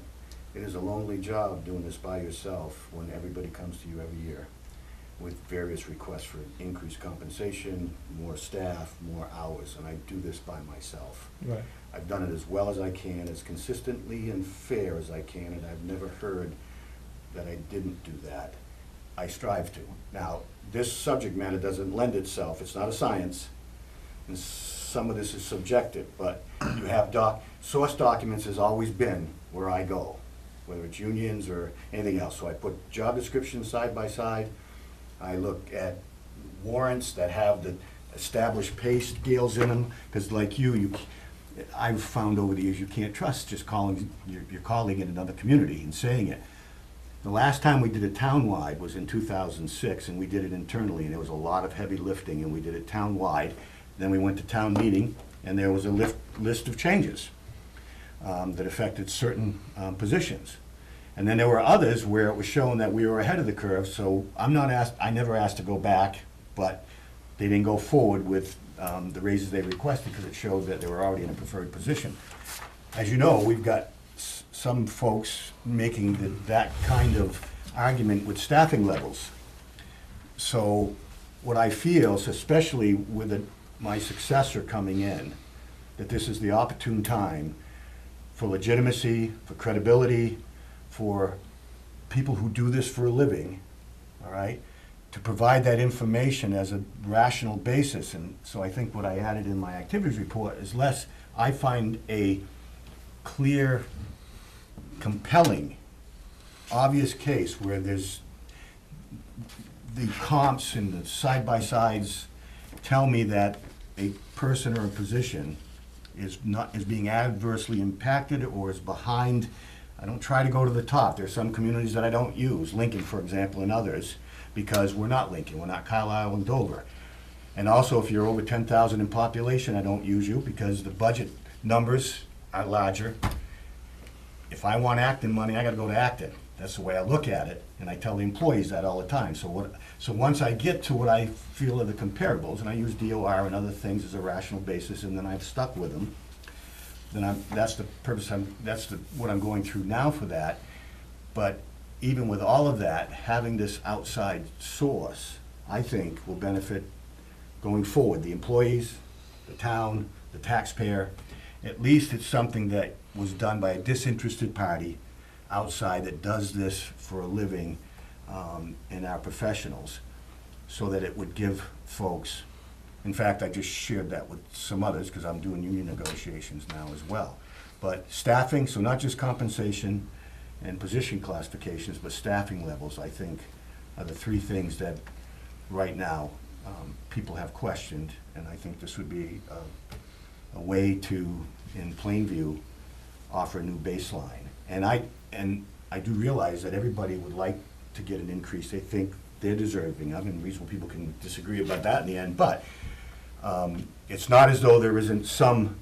It is a lonely job doing this by yourself when everybody comes to you every year with various requests for increased compensation, more staff, more hours, and I do this by myself. Right. I've done it as well as I can, as consistently and fair as I can, and I've never heard that I didn't do that. I strive to. Now, this subject matter doesn't lend itself, it's not a science, and some of this is subjective, but you have source documents has always been where I go, whether it's unions or anything else. So I put job descriptions side by side, I look at warrants that have the established pay scales in them, because like I've found over the years, you can't trust just calling your colleague in another community and saying it. The last time we did it townwide was in 2006, and we did it internally, and there was a lot of heavy lifting, and we did it townwide. Then we went to town meeting, and there was a list of changes that affected certain positions. And then there were others where it was shown that we were ahead of the curve, so I never asked to go back, but they didn't go forward with the raises they requested because it showed that they were already in a preferred position. As you know, we've got some folks making that kind of argument with staffing levels. So what I feel, especially with my successor coming in, that this is the opportune time for legitimacy, for credibility, for people who do this for a living, all right, to provide that information as a rational basis. And so I think what I added in my activities report is I find a clear, compelling, obvious case where there's the comps and the side-by-sides tell me that a person or a position is being adversely impacted or is behind. I don't try to go to the top. There's some communities that I don't use, Lincoln, for example, and others, because we're not Lincoln, we're not Carlisle and Dover. And also, if you're over 10,000 in population, I don't use you because the budget numbers are larger. If I want Acton money, I gotta go to Acton. That's the way I look at it, and I tell the employees that all the time. So So once I get to what I feel are the comparables, and I use DOR and other things as a rational basis, and then I've stuck with them, then that's the purpose, what I'm going through now for that. But even with all of that, having this outside source, I think will benefit going forward, the employees, the town, the taxpayer. At least it's something that was done by a disinterested party outside that does this for a living, and our professionals, so that it would give folks, in fact, I just shared that with some others, because I'm doing union negotiations now as well. But staffing, so not just compensation and position classifications, but staffing levels, I think, are the three things that right now people have questioned, and I think this would be a way to, in plain view, offer a new baseline. And I do realize that everybody would like to get an increase they think they're deserving of, and reasonable people can disagree about that in the end, but it's not as though there isn't some,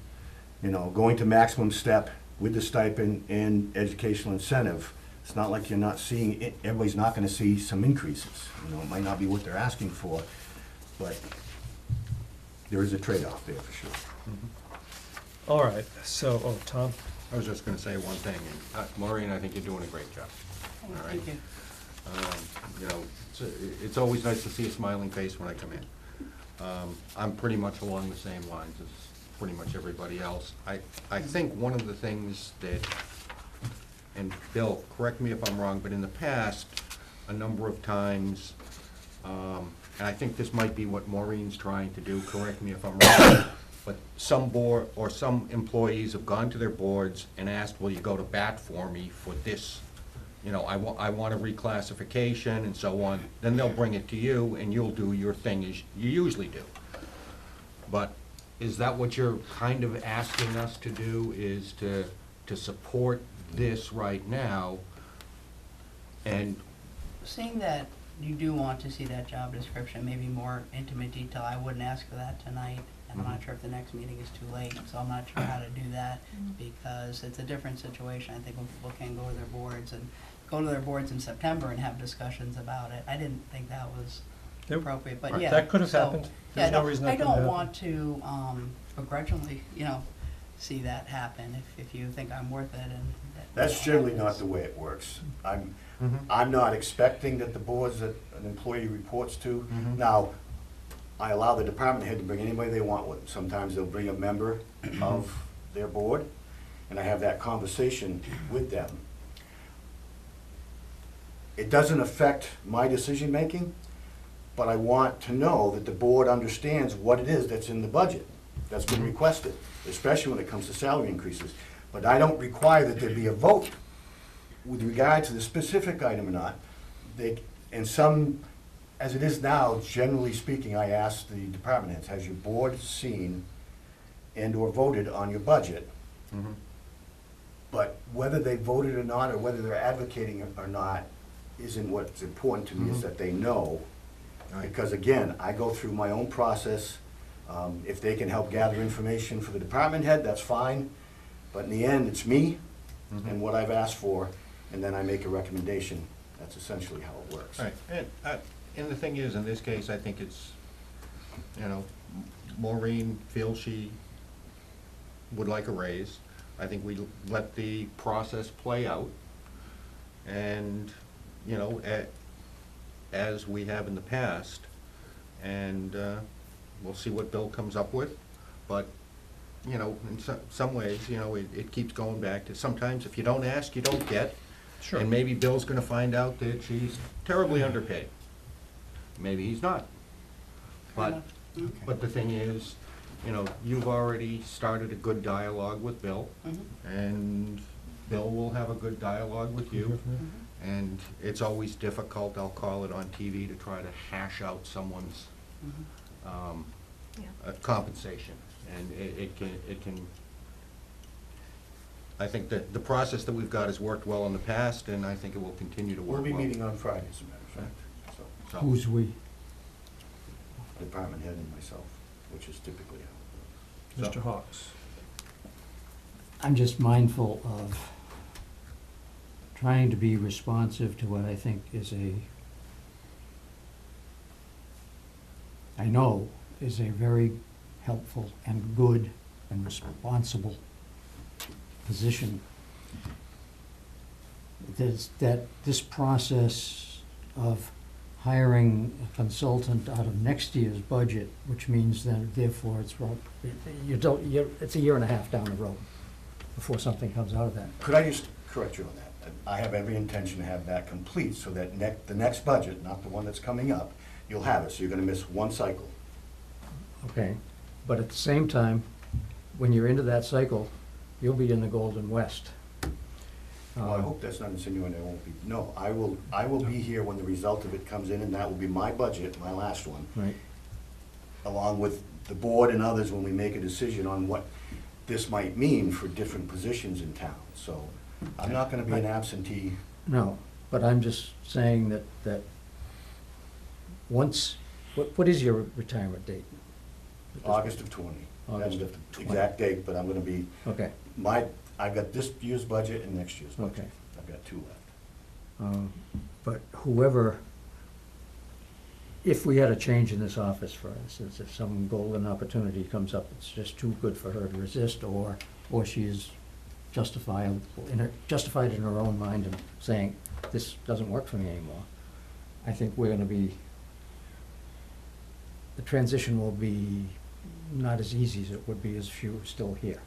going to maximum step with the stipend and educational incentive. It's not like you're not seeing it, everybody's not gonna see some increases. It might not be what they're asking for, but there is a trade-off there for sure. All right, so, Tom? I was just gonna say one thing, and Maureen, I think you're doing a great job. All right. Thank you. It's always nice to see a smiling face when I come in. I'm pretty much along the same lines as pretty much everybody else. I think one of the things that, and Bill, correct me if I'm wrong, but in the past, a number of times, and I think this might be what Maureen's trying to do, correct me if I'm wrong, but some board, or some employees have gone to their boards and asked, will you go to bat for me for this? I want a reclassification and so on. Then they'll bring it to you and you'll do your thing as you usually do. But is that what you're kind of asking us to do, is to support this right now? And Seeing that you do want to see that job description, maybe more intimate detail, I wouldn't ask for that tonight. And I'm not sure if the next meeting is too late, so I'm not sure how to do that, because it's a different situation. I think when people can go to their boards in September and have discussions about it. I didn't think that was Yep. appropriate, but Right. yeah. That could have so- happened. Yeah, There's no reason that I couldn't don't happen. want to begrudgingly, see that happen if you think I'm worth it and that. That's generally not the way it works. I'm not expecting that the boards that an employee reports to. Now, I allow the department head to bring anybody they want with them. Sometimes they'll bring a member of their board, and I have that conversation with them. It doesn't affect my decision-making, but I want to know that the board understands what it is that's in the budget that's been requested, especially when it comes to salary increases. But I don't require that there be a vote with regard to the specific item or not. As it is now, generally speaking, I ask the department heads, has your board seen and/or voted on your budget? But whether they voted or not, or whether they're advocating or not, isn't what's important to me, is that they know. Because again, I go through my own process. If they can help gather information for the department head, that's fine. But in the end, it's me and what I've asked for, and then I make a recommendation. That's essentially how it works. Right, and the thing is, in this case, I think it's, Maureen feels she would like a raise. I think we let the process play out, and, as we have in the past, and we'll see what Bill comes up with. But, in some ways, it keeps going back to, sometimes if you don't ask, you don't get. Sure. And maybe Bill's gonna find out that she's terribly underpaid. Maybe he's not. But the thing is, you've already started a good dialogue with Bill, and Bill will have a good dialogue with you. And it's always difficult, I'll call it on TV, to try to hash out someone's compensation. And it can, I think that the process that we've got has worked well in the past, and I think it will continue to work We'll well. be meeting on Friday, as a matter of fact. So, So- Who's we? department head and myself, which is typically how it Mr. Hawks? I'm just mindful of trying to be responsive to what I think is a I know is a very helpful and good and responsible position. That this process of hiring a consultant out of next year's budget, which means that therefore it's a year and a half down the road before something comes out of that. Could I just correct you on that? I have every intention to have that complete, so that the next budget, not the one that's coming up, you'll have it, so you're gonna miss one cycle. Okay, but at the same time, when you're into that cycle, you'll be in the Golden West. Well, I hope that's not insinuating I won't be, no, I will be here when the result of it comes in, and that will be my budget, my last one, Right, along with the board and others when we make a decision on what this might mean for different positions in town. So I'm not gonna be an absentee. no, but I'm just saying that once, what is your retirement date? August of 20. August That's of the 20. exact date, but I'm gonna be, Okay, I've got this year's budget and next year's budget. Okay. I've got two left. but whoever, if we had a change in this office, for instance, if some golden opportunity comes up, it's just too good for her to resist, or she is justified in her own mind and saying, this doesn't work for me anymore, I think we're gonna be, the transition will be not as easy as it would be if she were still here.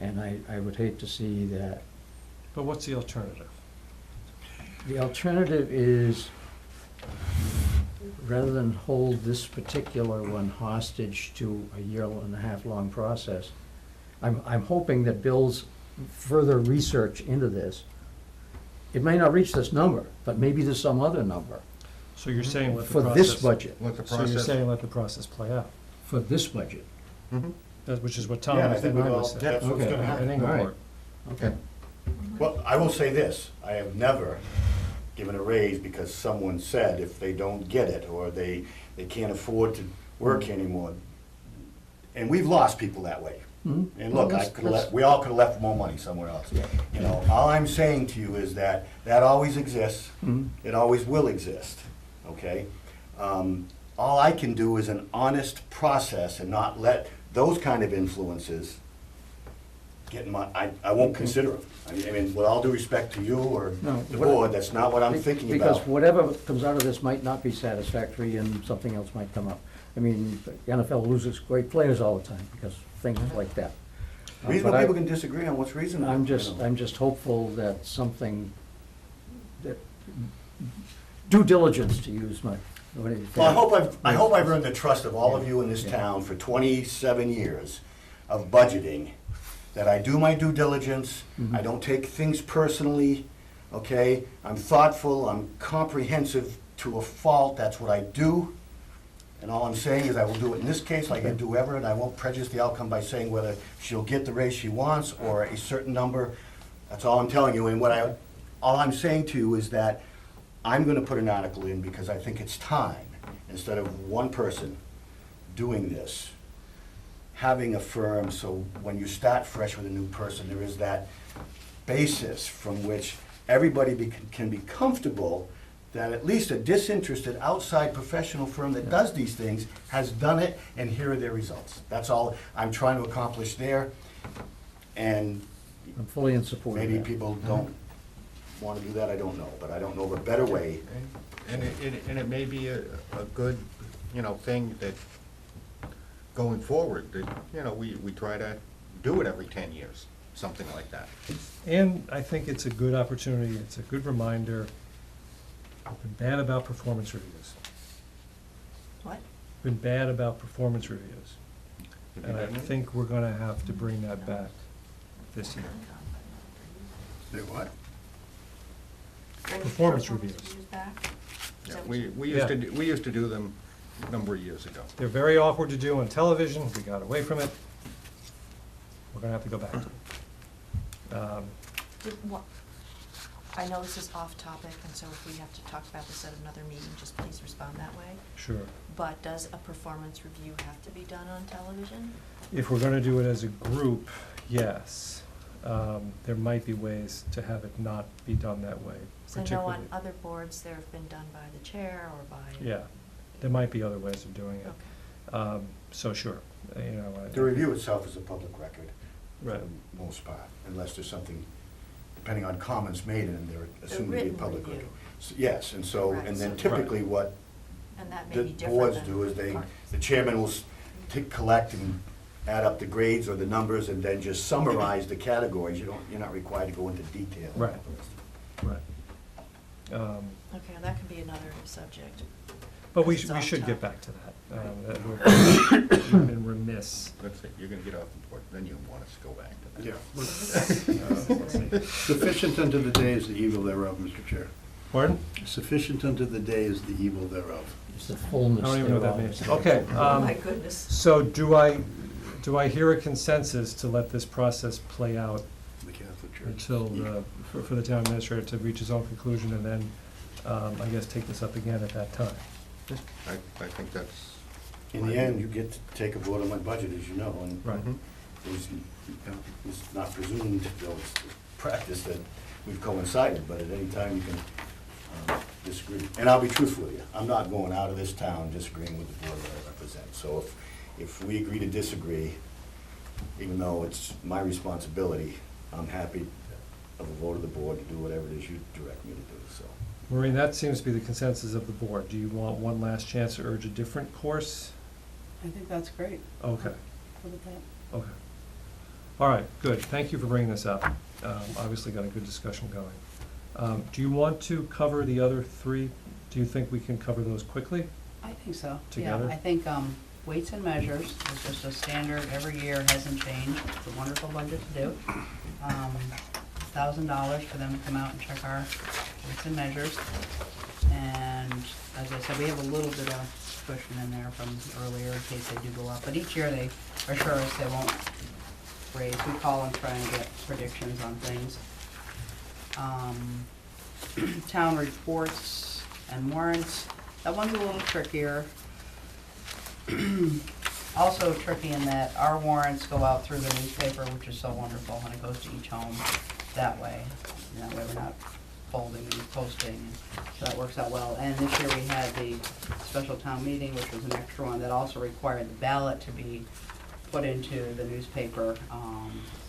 And I would hate to see that. But what's the alternative? The alternative is, rather than hold this particular one hostage to a year and a half long process, I'm hoping that Bill's further research into this, it may not reach this number, but maybe there's some other number So you're saying let the for process. this budget, Let the So you're process. saying let the process play out, for this budget. Mhm. which is what Tom Yeah, I was think saying. we all, that's what's Okay. gonna happen. And All right. Inglewood. Okay. Well, I will say this, I have never given a raise because someone said if they don't get it, or they can't afford to work anymore. And we've lost people that way. Mhm. And look, Well, that's- we all could've left more money somewhere else. You know, all I'm saying to you is that always exists, Mhm. it always will exist, okay? All I can do is an honest process and not let those kind of influences get in my, I won't consider them. I mean, with all due respect to you or No, the what- board, that's not what I'm thinking about. Because whatever comes out of this might not be satisfactory and something else might come up. I mean, the NFL loses great players all the time because things like that. Reasonable But I- people can disagree on what's reasonable. I'm you know. just hopeful that something, that due diligence, to use my, what do you think? Well, I hope I've earned the trust of all of you in this Yeah. town for 27 years of budgeting, that I do my due diligence, I don't take things personally, okay? I'm thoughtful, I'm comprehensive to a fault, that's what I do. And all I'm saying is I will do it in this case like I do ever, and I won't prejudice the outcome by saying whether she'll get the raise she wants or a certain number. That's all I'm telling you, and all I'm saying to you is that I'm gonna put an article in because I think it's time, instead of one person doing this, having a firm, so when you start fresh with a new person, there is that basis from which everybody can be comfortable that at least a disinterested outside professional firm that does these things has done it, and here are their results. That's all I'm trying to accomplish there, and I'm fully in support of maybe that. people don't want to do that, I don't know, but I don't know of a better way. And it may be a good, thing that going forward, that, we try to do it every 10 years, something like that. And I think it's a good opportunity, it's a good reminder. I've been bad about performance reviews. What? Been bad about performance reviews. And I think we're gonna have to bring that back this year. Say what? Bring Performance reviews. back? Is Yeah, that what we you- used to do them a number of years ago. They're very awkward to do on television, we got away from it. We're gonna have to go back to it. I know this is off topic, and so if we have to talk about this at another meeting, just please respond that way. Sure. But does a performance review have to be done on television? If we're gonna do it as a group, yes. There might be ways to have it not be done that way, So I know particularly. on other boards, they've been done by the chair or by. Yeah, there might be other ways of doing it. Okay. So sure, you know. The review itself is a public record, for Right. the most part, unless there's something, depending on comments made in them, they're assumed to be a written public review. record. Yes, and so, Right, and then so- typically what And that may the be different boards than do is they, part- the chairman will collect and add up the grades or the numbers and then just summarize the categories. You're not required to go into detail. Right. Right. Okay, that can be another subject. But we It's we off should get topic. back to that. We've been remiss. That's it, you're gonna get off the board, then you want us to go back to that. Yeah. Let's see. Sufficient unto the day is the evil thereof, Mr. Chair. Pardon? Sufficient unto the day is the evil thereof. It's the fullness I don't even know what that means. thereof. Okay. Oh, my goodness. So do I hear a consensus to let this process play out The Catholic Church. until, for the town administrator to reach his own conclusion and then, I guess, take this up again at that time? I think that's. In the end, you get to take a vote on my budget, as you know, and Right. it's not presumed, though it's practice that we've coincided, but at any time you can disagree. And I'll be truthful with you, I'm not going out of this town disagreeing with the board that I represent. So if we agree to disagree, even though it's my responsibility, I'm happy of a vote of the board to do whatever it is you direct me to do, so. Maureen, that seems to be the consensus of the board. Do you want one last chance to urge a different course? I think that's great. Okay, Look at that. okay. All right, good. Thank you for bringing this up. Obviously got a good discussion going. Do you want to cover the other three? Do you think we can cover those quickly? I think so. Together? Yeah, I think, weights and measures is just a standard every year, hasn't changed. It's a wonderful budget to do. $1,000 for them to come out and check our weights and measures. And as I said, we have a little bit of cushion in there from earlier in case they do go up. But each year they assure us they won't raise. We call and try and get predictions on things. Town reports and warrants, that one's a little trickier. Also tricky in that our warrants go out through the newspaper, which is so wonderful, and it goes to each home that way. And that way we're not folding and posting, and so that works out well. And this year we had the special town meeting, which was an extra one, that also required the ballot to be put into the newspaper.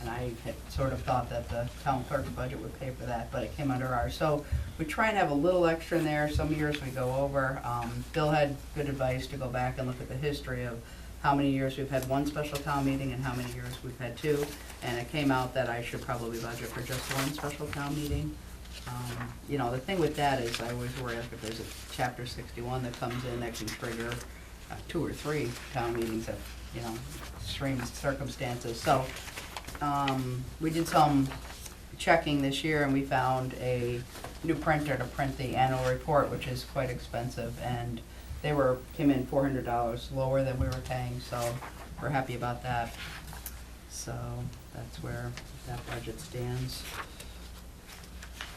And I had sort of thought that the town clerk's budget would pay for that, but it came under ours. So we try and have a little extra in there. Some years we go over. Bill had good advice to go back and look at the history of how many years we've had one special town meeting and how many years we've had two. And it came out that I should probably budget for just one special town meeting. You know, the thing with that is I always worry if there's a chapter 61 that comes in that can trigger 2 or 3 town meetings of, you know, extreme circumstances. So we did some checking this year and we found a new printer to print the annual report, which is quite expensive, and they came in $400 lower than we were paying, so we're happy about that. So that's where that budget stands.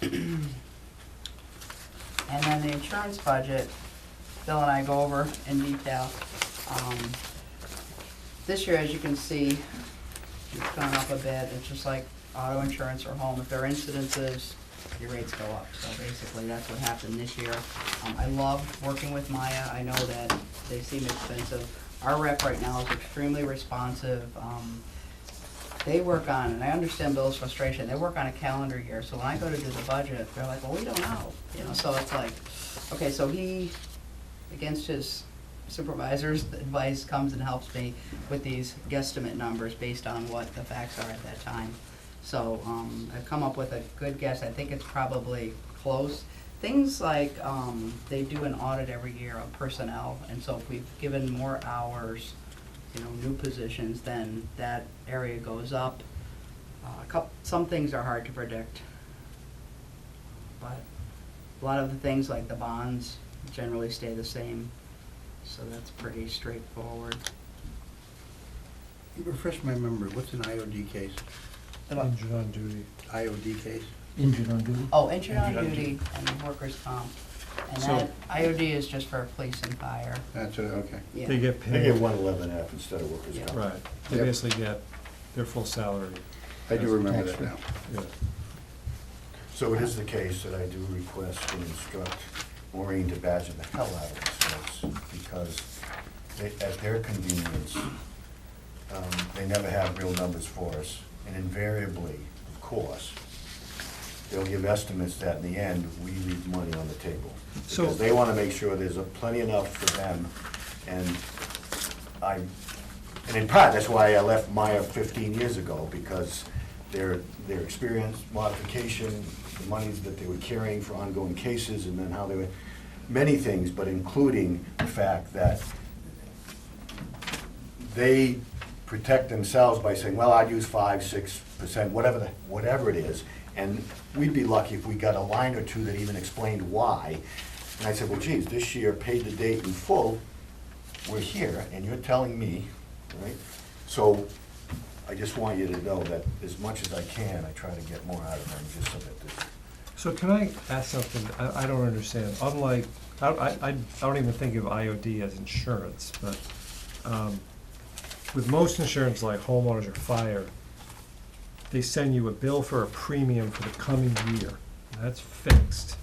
And then the insurance budget, Bill and I go over in detail. This year, as you can see, it's gone up a bit. It's just like auto insurance or home. If there are incidences, your rates go up. So basically, that's what happened this year. I love working with Maya. I know that they seem expensive. Our rep right now is extremely responsive. They work on, and I understand Bill's frustration, they work on a calendar year. So when I go to do the budget, they're like, well, we don't know. You know, so it's like, okay, so he, against his supervisor's advice, comes and helps me with these guesstimate numbers based on what the facts are at that time. So I've come up with a good guess. I think it's probably close. Things like they do an audit every year of personnel, and so if we've given more hours, you know, new positions, then that area goes up. Some things are hard to predict, but a lot of the things like the bonds generally stay the same. So that's pretty straightforward. Refresh my memory, what's an IOD case? Injured on duty. IOD case? Injured on duty? Oh, injured on duty and workers' comp. And So- that IOD is just for police and fire. That's it, okay. Yeah. They get They get paid, 111F instead of workers' Yeah. comp. right, they Yep. basically get their full salary. I do remember Tax that now. Yeah. So it is the case that I do request and instruct Maureen to badger the hell out of us folks, because at their convenience, they never have real numbers for us. And invariably, of course, they'll give estimates that in the end, we leave money on the table. So- Because they wanna make sure there's plenty enough for them. And in part, that's why I left Maya 15 years ago, because their experience, modification, the monies that they were carrying for ongoing cases, and then how they were, many things, but including the fact that they protect themselves by saying, well, I'd use 5-6%, whatever it is, and we'd be lucky if we got a line or two that even explained why. And I said, well, geez, this year paid the date in full, we're here, and you're telling me, right? So I just want you to know that as much as I can, I try to get more out of them, just so that this. So can I ask something? I don't understand. Unlike, I don't even think of IOD as insurance, but with most insurance like homeowners or fire, they send you a bill for a premium for the coming year. That's fixed.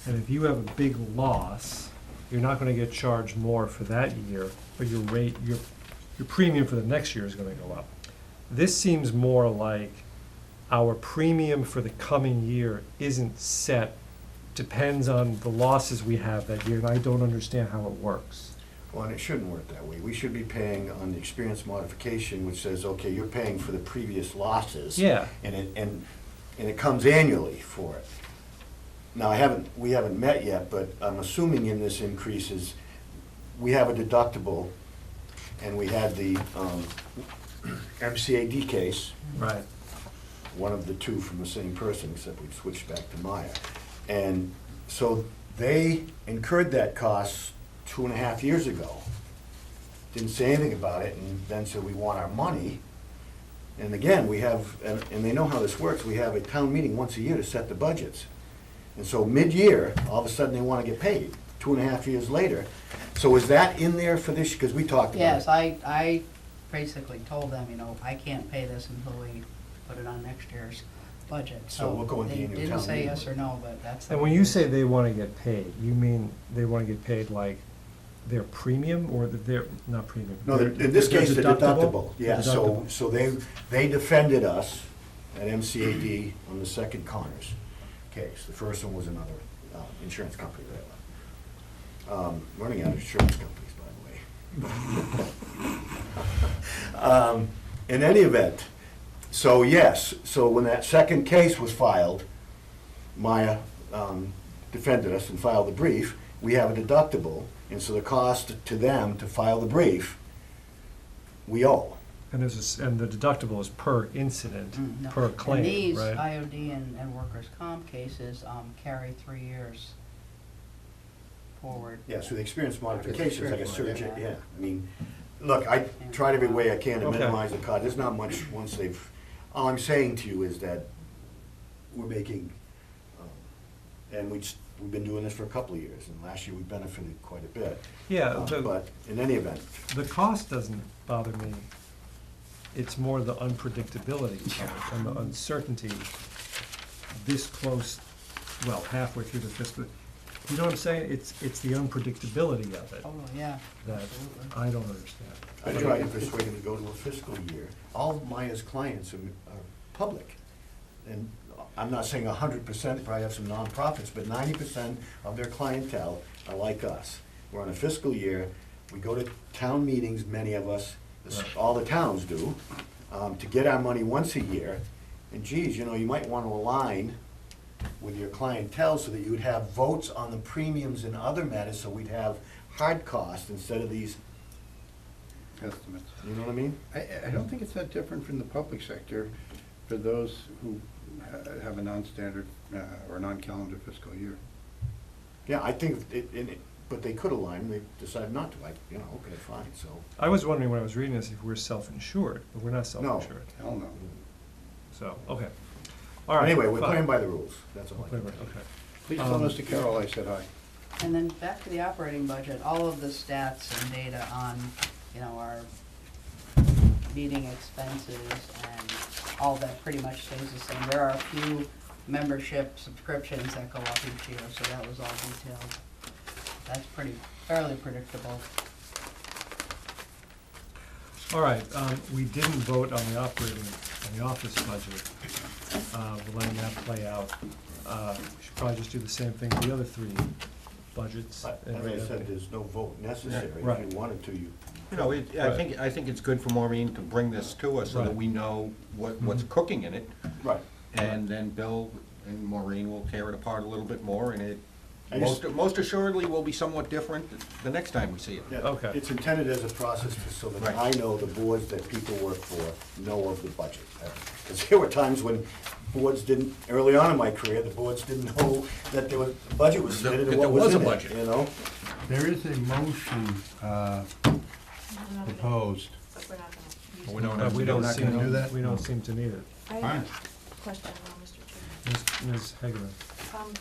And if you have a big loss, you're not gonna get charged more for that year, but your premium for the next year is gonna go up. This seems more like our premium for the coming year isn't set, depends on the losses we have that year, and I don't understand how it works. Well, and it shouldn't work that way. We should be paying on the experience modification, which says, okay, you're paying for the previous losses. Yeah. And it comes annually for it. Now, we haven't met yet, but I'm assuming in this increase is, we have a deductible, and we had the MCAD case, Right. one of the two from the same person, except we've switched back to Maya. And so they incurred that cost 2.5 years ago. Didn't say anything about it, and then said, we want our money. And again, we have, and they know how this works, we have a town meeting once a year to set the budgets. And so mid-year, all of a sudden they want to get paid, 2.5 years later. So is that in there for this, because we talked about it? Yes, I basically told them, I can't pay this until we put it on next year's budget. So we'll go into the annual They didn't town say meeting yes with or no, but that's. the And when way you it is. say they wanna get paid, you mean they wanna get paid like their premium, or their, not premium? No, their- in this their case, the deductible, yeah, The so, deductible. so they defended us at MCAD on the second Connors case. The first one was another insurance company that I left. Running out of insurance companies, by the way. In any event, so yes, so when that second case was filed, Maya defended us and filed the brief. We have a deductible, and so the cost to them to file the brief, we owe. And and the deductible is per incident, No. per claim, And these right? IOD and workers' comp cases carry 3 years forward. Yeah, so the experience modification is like a Experience surge, mod, yeah. I mean, look, I tried every way I can to Okay. minimize the cost. There's not much once they've, all I'm saying to you is that we're making, and we've been doing this for a couple of years, and last year we benefited quite a bit. Yeah, But in any event, the cost doesn't bother me. It's more the unpredictability of it and the uncertainty this close, well, halfway through the fiscal. You know what I'm saying? It's the unpredictability of it Oh, yeah, that absolutely. I don't understand. I tried to persuade him to go to a fiscal year. All of Maya's clients are public. And I'm not saying 100%, probably have some nonprofits, but 90% of their clientele are like us. We're on a fiscal year, we go to town meetings, many of us, all the towns do, to get our money once a year. And geez, you might want to align with your clientele so that you would have votes on the premiums and other matters, so we'd have hard costs instead of these, Estimates. you know what I mean? I don't think it's that different from the public sector for those who have a non-standard or non-calendar fiscal year. Yeah, I think, but they could align, they decided not to, okay, fine, so. I was wondering when I was reading this if we're self-insured, but we're not self-insured. Hell no. So, okay. All right. Anyway, we're fine. playing by the rules, that's all I Play can by- tell you. Okay. Please tell Mr. Carroll I said hi. And then back to the operating budget, all of the stats and data on, our meeting expenses and all that pretty much stays the same. There are a few membership subscriptions that go up each year, so that was all detailed. That's fairly predictable. All right, we didn't vote on the operating, on the office budget. We're letting that play out. We should probably just do the same thing with the other three budgets. As I said, there's no vote necessary. Right. If you wanted to, you. You know, I think it's good for Maureen to bring this to us so that Right. we know what's cooking in it. Right. And then Bill and Maureen will tear it apart a little bit more, and it, I just- most assuredly will be somewhat different the next time we see it. Yeah, Okay. It's intended as a process so that Right. I know the boards that people work for know of the budget. Because there were times when boards didn't, early on in my career, the boards didn't know that there was, the budget was submitted That and there what was was a in it, budget. you know? There is a motion proposed. But we're not gonna use We it. don't have We to don't not seem, gonna do that? we don't seem to need it. I Fine. have a question, Mr. Chairman. Ms. Hageman.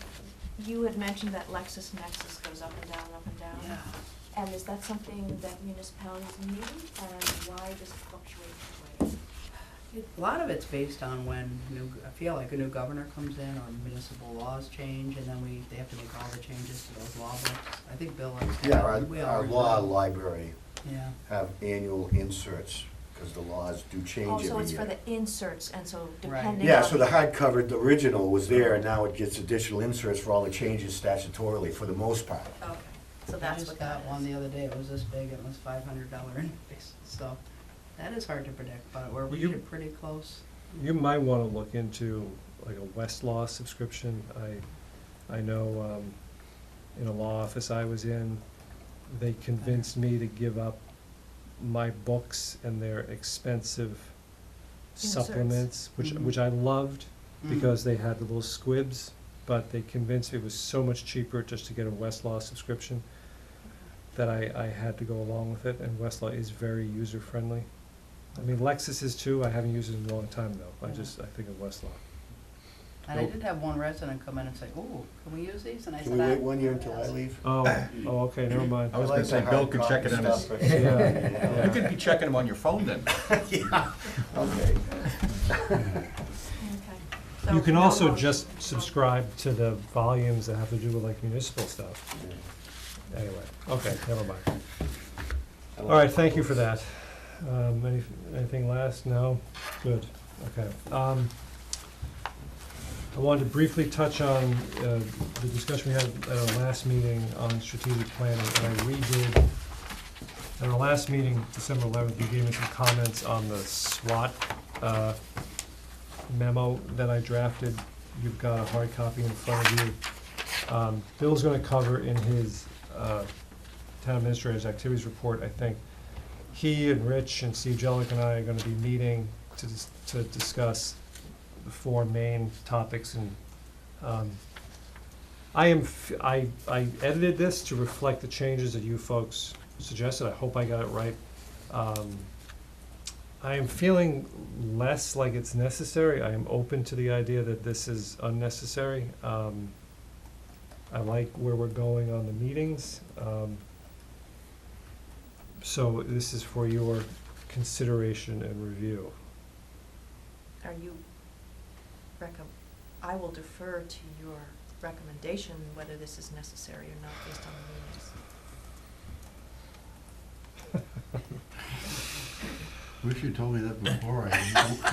You had mentioned that LexisNexis goes up and down, up and down. Yeah. And is that something that municipalities need, and why does it fluctuate this way? A lot of it's based on when I feel like a new governor comes in or municipal laws change, and then they have to make all the changes to those law books. I think Bill understands. Yeah, We our always law do. library Yeah. have annual inserts, because the laws do change Oh, every year. so it's for the inserts, and so Right. depending on. Yeah, so the hardcover, the original was there, and now it gets additional inserts for all the changes statutorily, for the most part. Okay, so I that's just what that got one is. the other day, it was this big, it was $500 increase, so that is hard to predict, but we're Well, you- usually pretty close. You might wanna look into like a Westlaw subscription. I know, in a law office I was in, they convinced me to give up my books and their expensive Inserts. supplements, which Mhm. I loved, Mm. because they had the little squibs, but they convinced me it was so much cheaper just to get a Westlaw subscription that I had to go along with it, and Westlaw is very user-friendly. I mean, Lexis is too, I haven't used it in a long time though, I think of Westlaw. And I did have one resident come in and say, "Ooh, can we use these?" And I said, Can we wait 1 year until I leave? Oh, okay, never mind. I was gonna say, Bill could check it on his, Yeah. you could be checking them on your phone then. Yeah, okay. Okay. So You can no also motion. just subscribe to the volumes that have to do with like municipal stuff. Anyway, okay, never mind. All right, thank you for that. Anything last? No? Good, okay. I wanted to briefly touch on the discussion we had at our last meeting on strategic planning, and I redid. At our last meeting, December 11th, you gave me some comments on the SWOT memo that I drafted. You've got a hard copy in front of you. Bill's gonna cover in his town administrator's activities report, I think. He and Rich and Steve Jellick and I are gonna be meeting to discuss the four main topics, and I edited this to reflect the changes that you folks suggested. I hope I got it right. I am feeling less like it's necessary. I am open to the idea that this is unnecessary. I like where we're going on the meetings. So this is for your consideration and review. Are you I will defer to your recommendation whether this is necessary or not based on the meetings. Wish you told me that before, I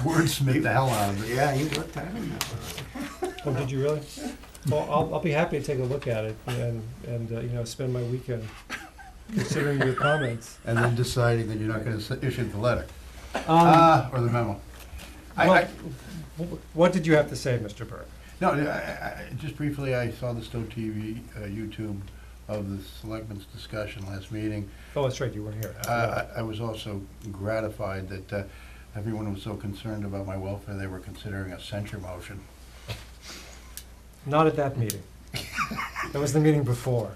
wordsmith the hell out of it. Yeah, you worked hard on that. Oh, did you really? Well, I'll be happy to take a look at it and spend my weekend considering your comments. And then deciding that you're not gonna issue the letter, or the memo. What did you have to say, Mr. Burke? No, just briefly, I saw the Stowe TV, YouTube of the Selectmen's discussion last meeting. Oh, that's right, you weren't here. I was also gratified that everyone was so concerned about my welfare, they were considering a censure motion. Not at that meeting. That was the meeting before.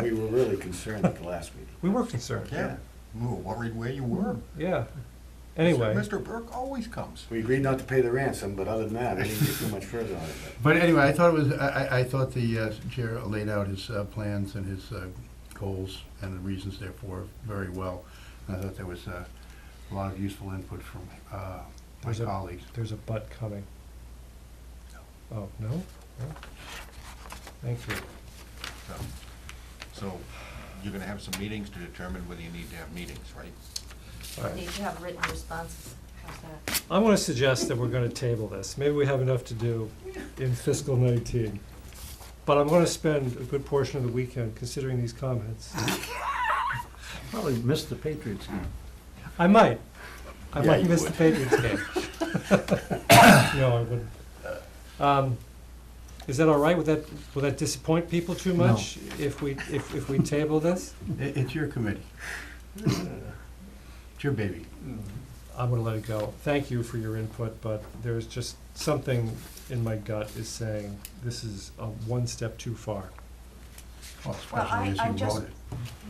We were really concerned at the last meeting. We were concerned. Yeah, we were worried where you were. Yeah. Anyway. Mr. Burke always comes. We agreed not to pay the ransom, but other than that, I didn't get too much further on it. But anyway, I thought it was, I thought the chair laid out his plans and his goals and the reasons therefore very well. And I thought there was a lot of useful input from my There's a- colleagues. There's a but coming. Oh, no? No? Thank you. So you're gonna have some meetings to determine whether you need to have meetings, right? All right. Need to have written responses. How's that? I'm gonna suggest that we're gonna table this. Maybe we have enough to do in fiscal 19. But I'm gonna spend a good portion of the weekend considering these comments. Probably missed the Patriots game. I might. I Yeah, might you miss the would. Patriots game. No, I wouldn't. Is that all right? Will that disappoint people too No. much if we table this? It's your committee. It's your baby. I'm gonna let it go. Thank you for your input, but there's just something in my gut is saying this is one step too far. Well, Well, especially as I you just wrote it.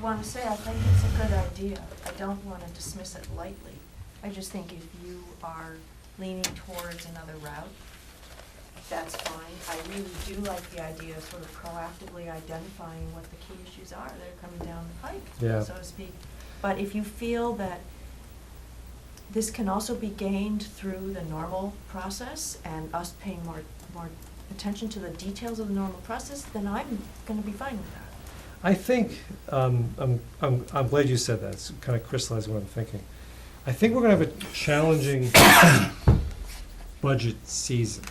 want to say, I think it's a good idea. I don't want to dismiss it lightly. I just think if you are leaning towards another route, that's fine. I really do like the idea of sort of proactively identifying what the key issues are that are coming down the pike, Yeah. so to speak. But if you feel that this can also be gained through the normal process and us paying more attention to the details of the normal process, then I'm gonna be fine with that. I think, I'm glad you said that. It's kind of crystallized what I'm thinking. I think we're gonna have a challenging budget season.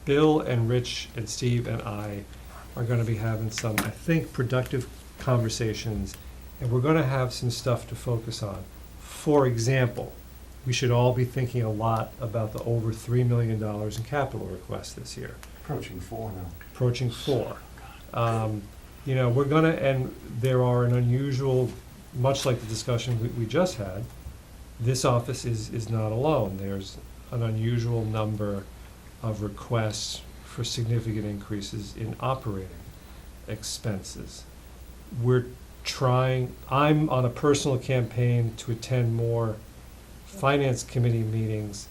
Bill and Rich and Steve and I are gonna be having some, I think, productive conversations, and we're gonna have some stuff to focus on. For example, we should all be thinking a lot about the over $3 million in capital requests this year, Approaching 4 now. approaching 4. You know, we're gonna, and there are an unusual, much like the discussion we just had, this office is not alone. There's an unusual number of requests for significant increases in operating expenses. We're trying, I'm on a personal campaign to attend more finance committee meetings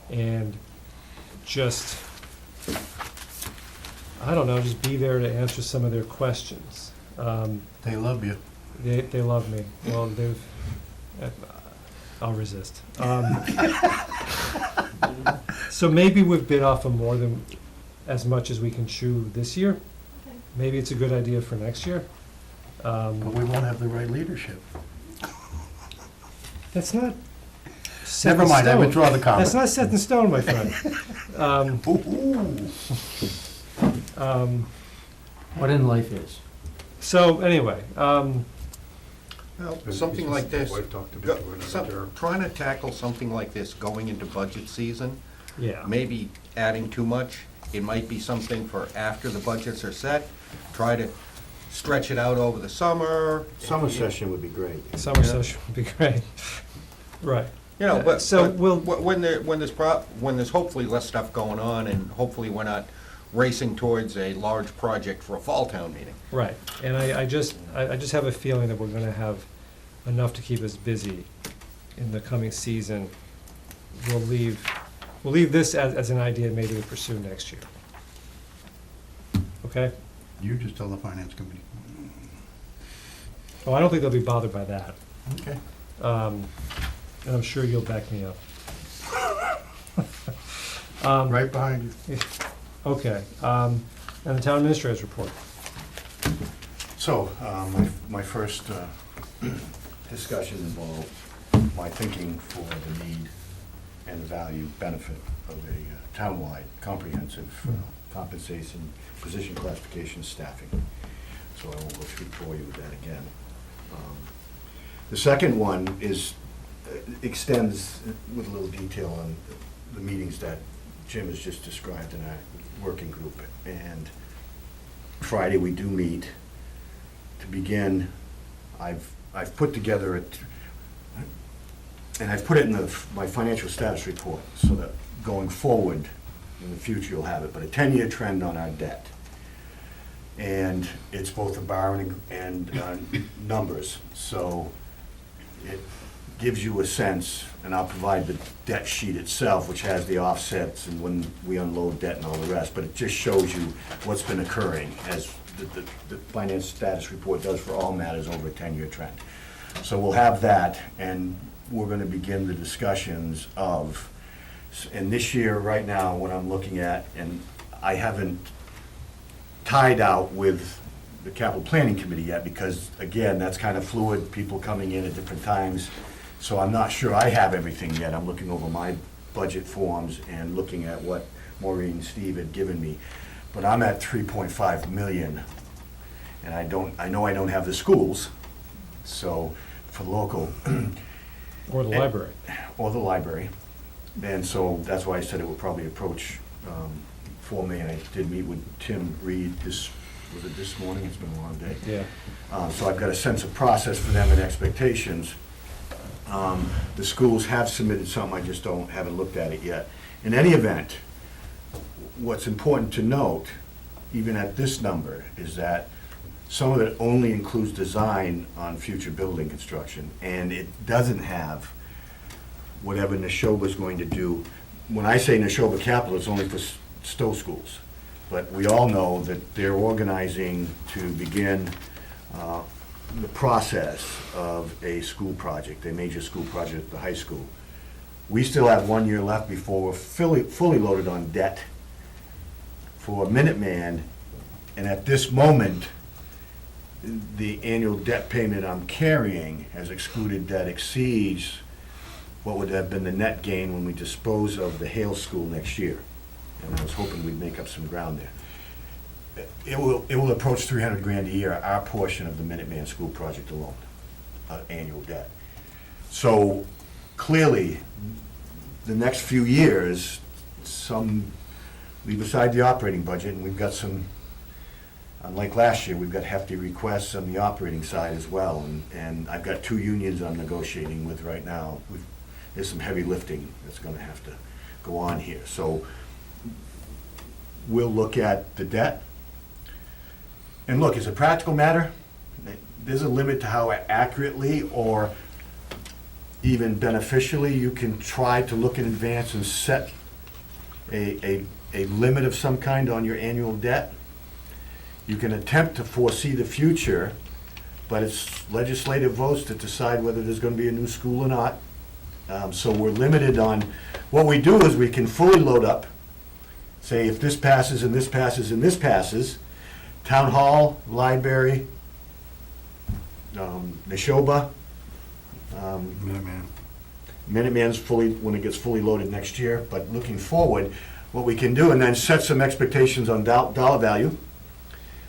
and just, I don't know, just be there to answer some of their questions. They love you. They love me. Well, I'll resist. So maybe we've bit off of more than as much as we can chew this year. Okay. Maybe it's a good idea for next year. But we won't have the right leadership. That's not set Never in mind, I stone. withdraw the comment. That's not set in stone, my friend. What in life is. So anyway, Well, something like this, Wife talked me go- into it, some- another- trying to tackle something like this going into budget season, yeah. maybe adding too much. It might be something for after the budgets are set, try to stretch it out over the summer. Summer session would be great. Summer Yeah. session would be great. Right. You know, but, So but we'll- when there's hopefully less stuff going on, and hopefully we're not racing towards a large project for a fall town meeting. Right, and I just have a feeling that we're gonna have enough to keep us busy in the coming season. We'll leave this as an idea maybe to pursue next year. Okay? You just tell the finance committee. Oh, I don't think they'll be bothered by that, Okay. and I'm sure you'll back me up. Right behind you. Okay, and the town administrator's report. So, my first discussion involved my thinking for the need and the value benefit of a townwide comprehensive compensation, position classification, staffing. So I won't go through you with that again. The second one is, extends with a little detail on the meetings that Jim has just described in our working group. And Friday, we do meet. To begin, I've put together and I've put it in my financial status report, so that going forward, in the future, you'll have it, but a 10-year trend on our debt. And it's both a borrowing and numbers, so it gives you a sense, and I'll provide the debt sheet itself, which has the offsets and when we unload debt and all the rest, but it just shows you what's been occurring, as the finance status report does for all matters over a 10-year trend. So we'll have that, and we're gonna begin the discussions of, and this year, right now, what I'm looking at, and I haven't tied out with the capital planning committee yet, because again, that's kind of fluid, people coming in at different times. So I'm not sure I have everything yet. I'm looking over my budget forms and looking at what Maureen and Steve had given me. But I'm at 3.5 million. And I know I don't have the schools, so for local, Or the library. or the library. And so that's why I said it would probably approach 4 million. I did meet with Tim Reed was it this morning? It's been a long day. Yeah. So I've got a sense of process for them and expectations. The schools have submitted something, I just haven't looked at it yet. In any event, what's important to note, even at this number, is that some of it only includes design on future building construction, and it doesn't have whatever Neshoba's going to do. When I say Neshoba Capital, it's only for Stowe schools. But we all know that they're organizing to begin the process of a school project, a major school project at the high school. We still have 1 year left before we're fully loaded on debt for Minuteman, and at this moment, the annual debt payment I'm carrying as excluded debt exceeds what would have been the net gain when we dispose of the Hale School next year. And I was hoping we'd make up some ground there. It will approach 300 grand a year, our portion of the Minuteman School project alone, annual debt. So clearly, the next few years, leave aside the operating budget, and we've got some, unlike last year, we've got hefty requests on the operating side as well. And I've got 2 unions I'm negotiating with right now. There's some heavy lifting that's gonna have to go on here. So we'll look at the debt. And look, as a practical matter, there's a limit to how accurately or even beneficially you can try to look in advance and set a limit of some kind on your annual debt. You can attempt to foresee the future, but it's legislative votes to decide whether there's gonna be a new school or not. So we're limited on, what we do is we can fully load up, say if this passes and this passes and this passes, town hall, library, Neshoba, Minuteman. Minuteman's when it gets fully loaded next year, but looking forward, what we can do, and then set some expectations on dollar value.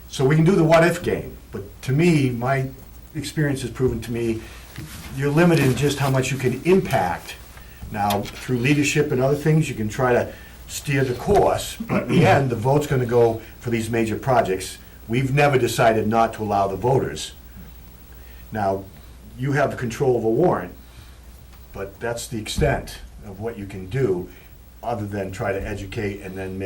So we can do the what-if game, but to me, my experience has proven to me, you're limited in just how much you can impact. Now, through leadership and other things, you can try to steer the course, but in the end, the vote's gonna go for these major projects. We've never decided not to allow the voters. Now, you have the control of a warrant, but that's the extent of what you can do, other than try to educate and then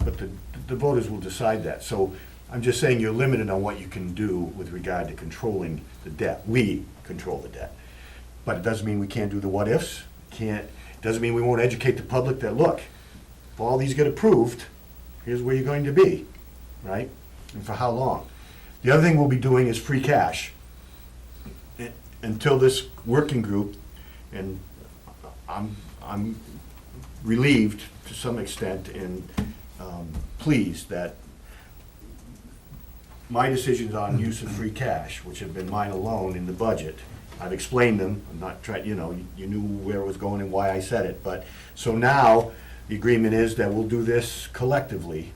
but the voters will decide that. So I'm just saying you're limited on what you can do with regard to controlling the debt. We control the debt. But it doesn't mean we can't do the what-ifs, doesn't mean we won't educate the public that, look, if all these get approved, here's where you're going to be, right? And for how long? The other thing we'll be doing is free cash. Until this working group, and I'm relieved to some extent and pleased that my decisions on use of free cash, which have been mine alone in the budget, I've explained them. I'm not trying, you knew where it was going and why I said it. But so now the agreement is that we'll do this collectively.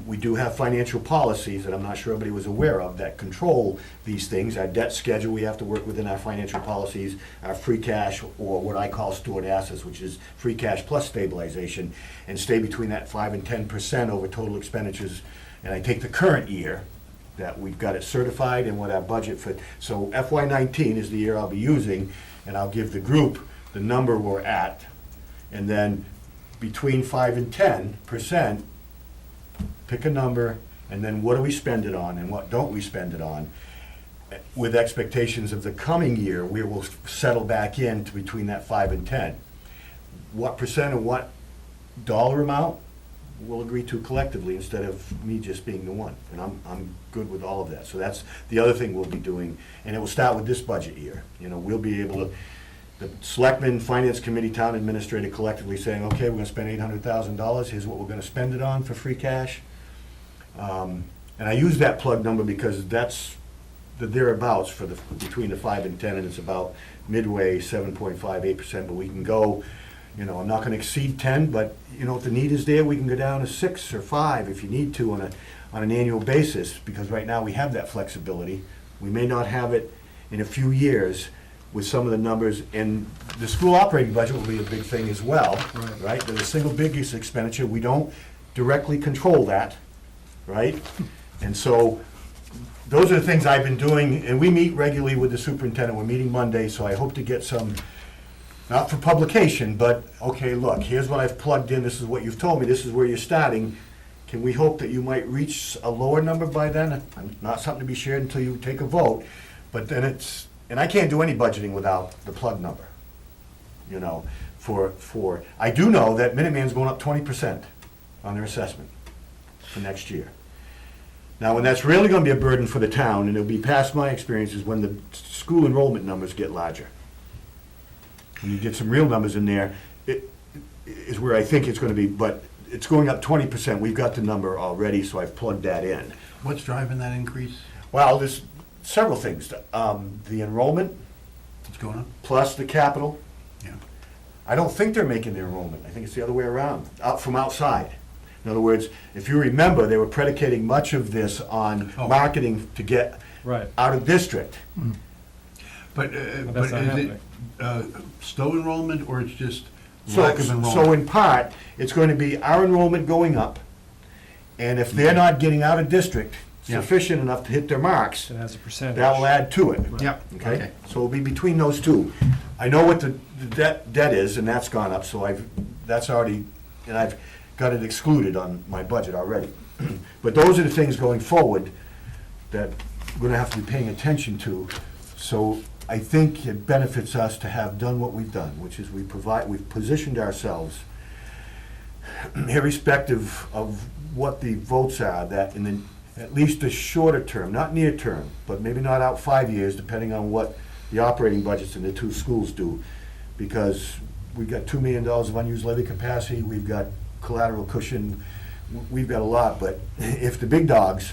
We do have financial policies that I'm not sure everybody was aware of that control these things. Our debt schedule, we have to work within our financial policies, our free cash, or what I call stored assets, which is free cash plus stabilization, and stay between that 5% and 10% over total expenditures. And I take the current year that we've got it certified and what our budget for, so FY19 is the year I'll be using, and I'll give the group the number we're at, and then between 5% and 10%, pick a number, and then what do we spend it on and what don't we spend it on? With expectations of the coming year, we will settle back into between that 5 and 10. What percent of what dollar amount, we'll agree to collectively instead of me just being the one. And I'm good with all of that. So that's the other thing we'll be doing, and it will start with this budget year. We'll be able to, the Selectmen, Finance Committee, Town Administrator collectively saying, okay, we're gonna spend $800,000, here's what we're gonna spend it on for free cash. And I use that plug number because that's the thereabouts for the, between the 5 and 10, and it's about midway, 7.58%, but we can go, you know, I'm not gonna exceed 10, but, you know, if the need is there, we can go down to 6 or 5 if you need to on an annual basis, because right now we have that flexibility. We may not have it in a few years with some of the numbers, and the school operating budget will be a big thing as well, right? They're the single biggest expenditure, we don't directly control that, right? And so, those are the things I've been doing, and we meet regularly with the superintendent, we're meeting Monday, so I hope to get some, not for publication, but, okay, look, here's what I've plugged in, this is what you've told me, this is where you're starting. Can we hope that you might reach a lower number by then? Not something to be shared until you take a vote, but then it's, and I can't do any budgeting without the plug number, you know, for, I do know that Minuteman's going up 20% on their assessment for next year. Now, when that's really gonna be a burden for the town, and it'll be past my experience, is when the school enrollment numbers get larger. When you get some real numbers in there, it is where I think it's gonna be, but it's going up 20%. We've got the number already, so I've plugged that in. What's driving that increase? Well, there's several things. The enrollment, What's going on? plus the capital. Yeah. I don't think they're making the enrollment. I think it's the other way around, out from outside. In other words, if you remember, they were predicating much of this on Oh. marketing to get Right. out of district. But that's not is it happening. Stowe enrollment, or it's just So, lack of so enrollment? in part, it's going to be our enrollment going up, and if they're not getting out of district Yeah. sufficient enough to hit their marks, It has a percentage. that will add to it. Yep, Okay, so it'll be between those two. I know what the debt is, and that's gone up, so that's already, and I've got it excluded on my budget already. But those are the things going forward that we're gonna have to be paying attention to. So I think it benefits us to have done what we've done, which is we've positioned ourselves, irrespective of what the votes are, that in the, at least the shorter term, not near term, but maybe not out 5 years, depending on what the operating budgets in the two schools do. Because we've got $2 million of unused levy capacity, we've got collateral cushion, we've got a lot, but if the big dogs,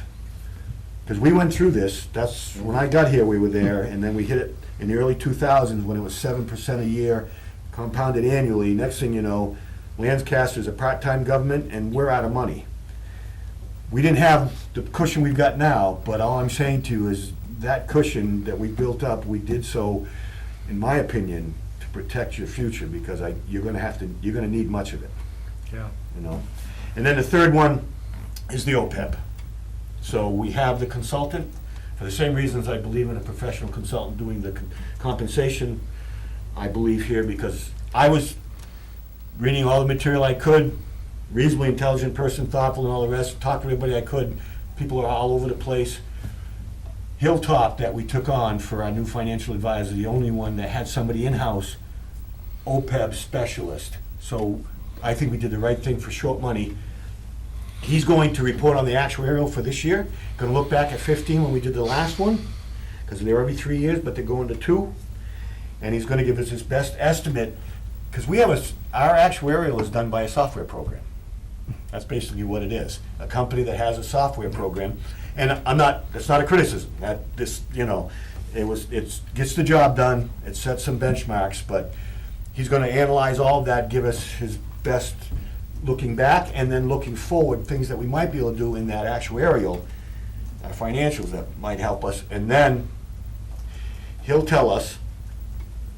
because we went through this, that's, when I got here, we were there, and then we hit it in the early 2000s when it was 7% a year, compounded annually. Next thing you know, Lancaster's a part-time government, and we're out of money. We didn't have the cushion we've got now, but all I'm saying to you is that cushion that we built up, we did so, in my opinion, to protect your future, because you're gonna need much of it, Yeah. you know? And then the third one is the OPEB. So we have the consultant, for the same reasons I believe in a professional consultant doing the compensation, I believe here, because I was reading all the material I could, reasonably intelligent person, thoughtful and all the rest, talked to everybody I could, people are all over the place. Hilltop that we took on for our new financial advisor, the only one that had somebody in-house, OPEB specialist. So I think we did the right thing for short money. He's going to report on the actuarial for this year, gonna look back at 15 when we did the last one, because they're every 3 years, but they're going to 2. And he's gonna give us his best estimate, because we have our actuarial is done by a software program. That's basically what it is, a company that has a software program. And that's not a criticism, that this, you know, it gets the job done, it sets some benchmarks, but he's gonna analyze all of that, give us his best looking back, and then looking forward, things that we might be able to do in that actuarial, our financials that might help us, and then he'll tell us,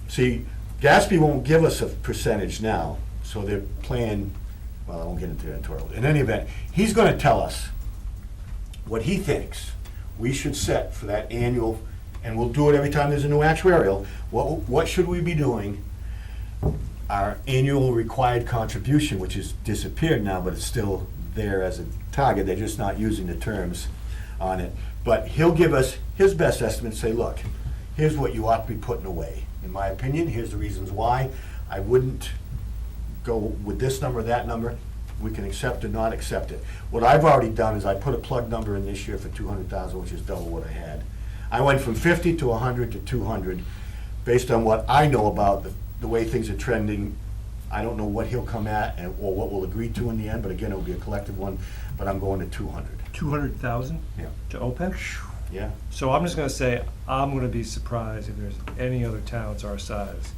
see, Gatsby won't give us a percentage now, so they're playing, well, I won't get into the editorial. In any event, he's gonna tell us what he thinks we should set for that annual, and we'll do it every time there's a new actuarial. What should we be doing? Our annual required contribution, which has disappeared now, but it's still there as a target, they're just not using the terms on it. But he'll give us his best estimate and say, look, here's what you ought to be putting away. In my opinion, here's the reasons why. I wouldn't go with this number, that number. We can accept or not accept it. What I've already done is I put a plug number in this year for 200,000, which is double what I had. I went from 50 to 100 to 200, based on what I know about the way things are trending. I don't know what he'll come at or what we'll agree to in the end, but again, it'll be a collective one, but I'm going to 200. 200,000 Yeah. to OPEB? Yeah. So I'm just gonna say, I'm gonna be surprised if there's any other towns our size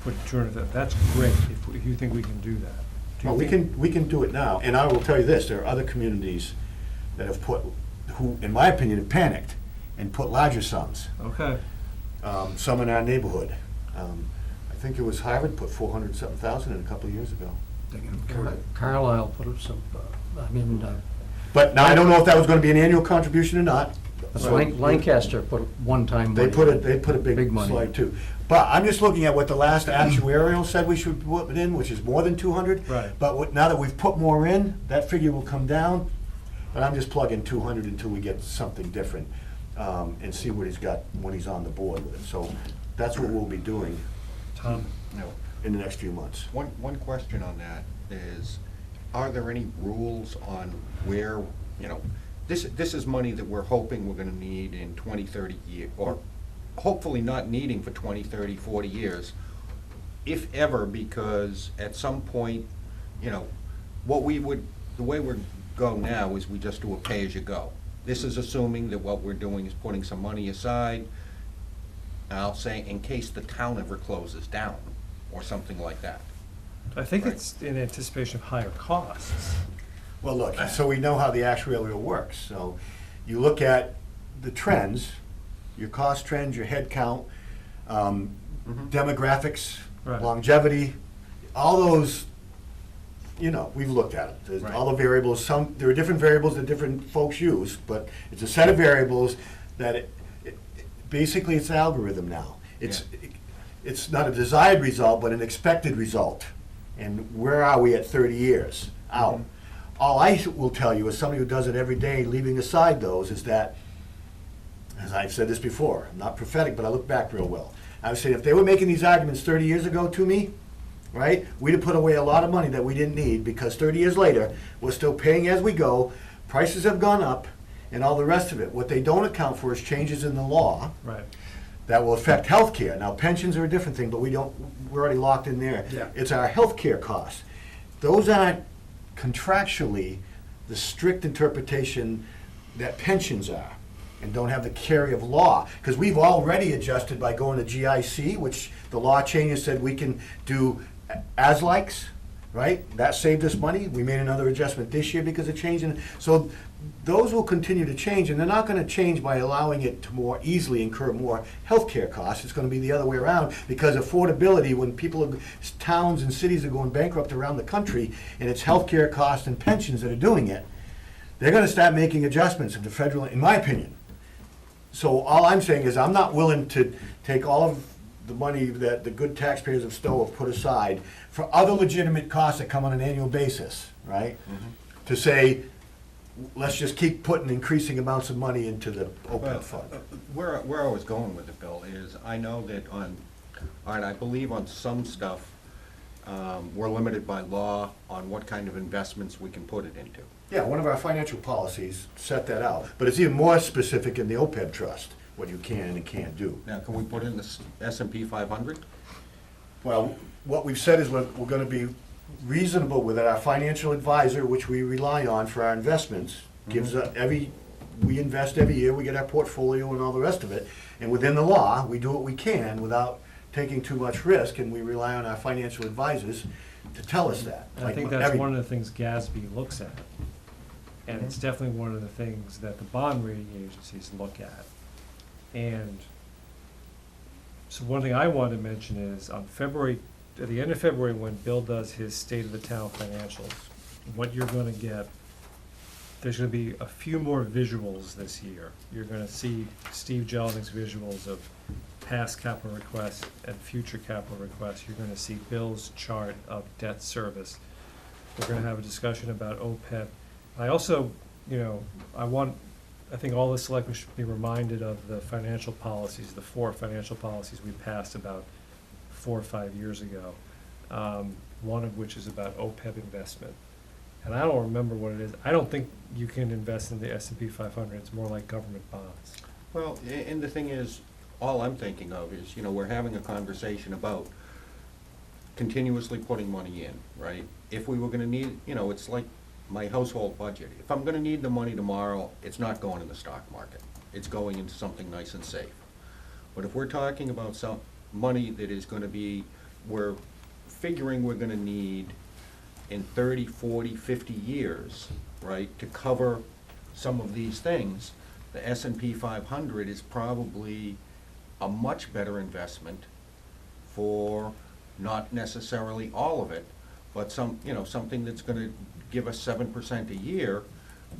put 200, that's great, if you think we can do that. Do you Well, think- we can do it now, and I will tell you this, there are other communities that have put, who, in my opinion, have panicked and put larger sums. Okay, Some in our neighborhood. I think it was Harvard put 400-something thousand in a couple of years ago. Carlisle put up some, But now I don't know if that was gonna be an annual contribution or not. So- Lancaster put one-time They money. put a Big big money. slide too. But I'm just looking at what the last actuarial said we should put in, which is more than 200. Right. But now that we've put more in, that figure will come down. But I'm just plugging 200 until we get something different, and see what he's got when he's on the board with it. So that's what we'll be doing, Tom? in the next few months. One question on that is, are there any rules on where, this is money that we're hoping we're gonna need in 20, 30 years, or hopefully not needing for 20, 30, 40 years, if ever, because at some point, the way we go now is we just do a pay-as-you-go. This is assuming that what we're doing is putting some money aside, I'll say, in case the town ever closes down, or something like that. I think Right. it's in anticipation of higher costs. Well, look, so we know how the actuarial works. So you look at the trends, your cost trends, your head count, demographics, Right. longevity, all those, we've looked at it. There's all the variables, there are different variables that different folks use, but it's a set of variables that basically it's an algorithm now. It's not a desired result, but an expected result. And where are we at 30 years out? All I will tell you, as somebody who does it every day, leaving aside those, is that, as I've said this before, I'm not prophetic, but I look back real well. I was saying, if they were making these arguments 30 years ago to me, right, we'd have put away a lot of money that we didn't need, because 30 years later, we're still paying as we go, prices have gone up, and all the rest of it. What they don't account for is changes in the law Right. that will affect healthcare. Now, pensions are a different thing, but we're already locked in there. Yeah. It's our healthcare costs. Those aren't contractually the strict interpretation that pensions are, and don't have the carry of law. Because we've already adjusted by going to GIC, which the law changes said we can do as-likes, right? That saved us money. We made another adjustment this year because of changing. So those will continue to change, and they're not gonna change by allowing it to more easily incur more healthcare costs. It's gonna be the other way around, because affordability, when towns and cities are going bankrupt around the country, and it's healthcare costs and pensions that are doing it, they're gonna start making adjustments of the federal, in my opinion. So all I'm saying is, I'm not willing to take all of the money that the good taxpayers of Stowe have put aside for other legitimate costs that come on an annual basis, right? To say, let's just keep putting increasing amounts of money into the OPEB fund. Where I was going with it, Bill, is I know that I believe on some stuff, we're limited by law on what kind of investments we can put it into. Yeah, one of our financial policies set that out, but it's even more specific in the OPEB trust, what you can and can't do. Now, can we put in the S&P 500? Well, what we've said is we're gonna be reasonable with it. Our financial advisor, which we rely on for our investments, gives us we invest every year, we get our portfolio and all the rest of it. And within the law, we do what we can without taking too much risk, and we rely on our financial advisors to tell us that. And I think that's one of the things GASB looks at. And it's definitely one of the things that the bond rating agencies look at. And so one thing I wanted to mention is at the end of February, when Bill does his State of the Town financials, what you're gonna get, there's gonna be a few more visuals this year. You're gonna see Steve Jelding's visuals of past capital requests and future capital requests. You're gonna see Bill's chart of debt service. We're gonna have a discussion about OPEB. I also, I think all the selectmen should be reminded of the financial policies, the 4 financial policies we passed about 4 or 5 years ago. One of which is about OPEB investment. And I don't remember what it is. I don't think you can invest in the S&P 500. It's more like government bonds. Well, and the thing is, all I'm thinking of is, we're having a conversation about continuously putting money in, right? If we were gonna need, it's like my household budget. If I'm gonna need the money tomorrow, it's not going in the stock market. it's going into something nice and safe. But if we're talking about some money that is gonna be, we're figuring we're gonna need in 30, 40, 50 years, right, to cover some of these things, the S&P 500 is probably a much better investment for not necessarily all of it, but something that's gonna give us 7% a year,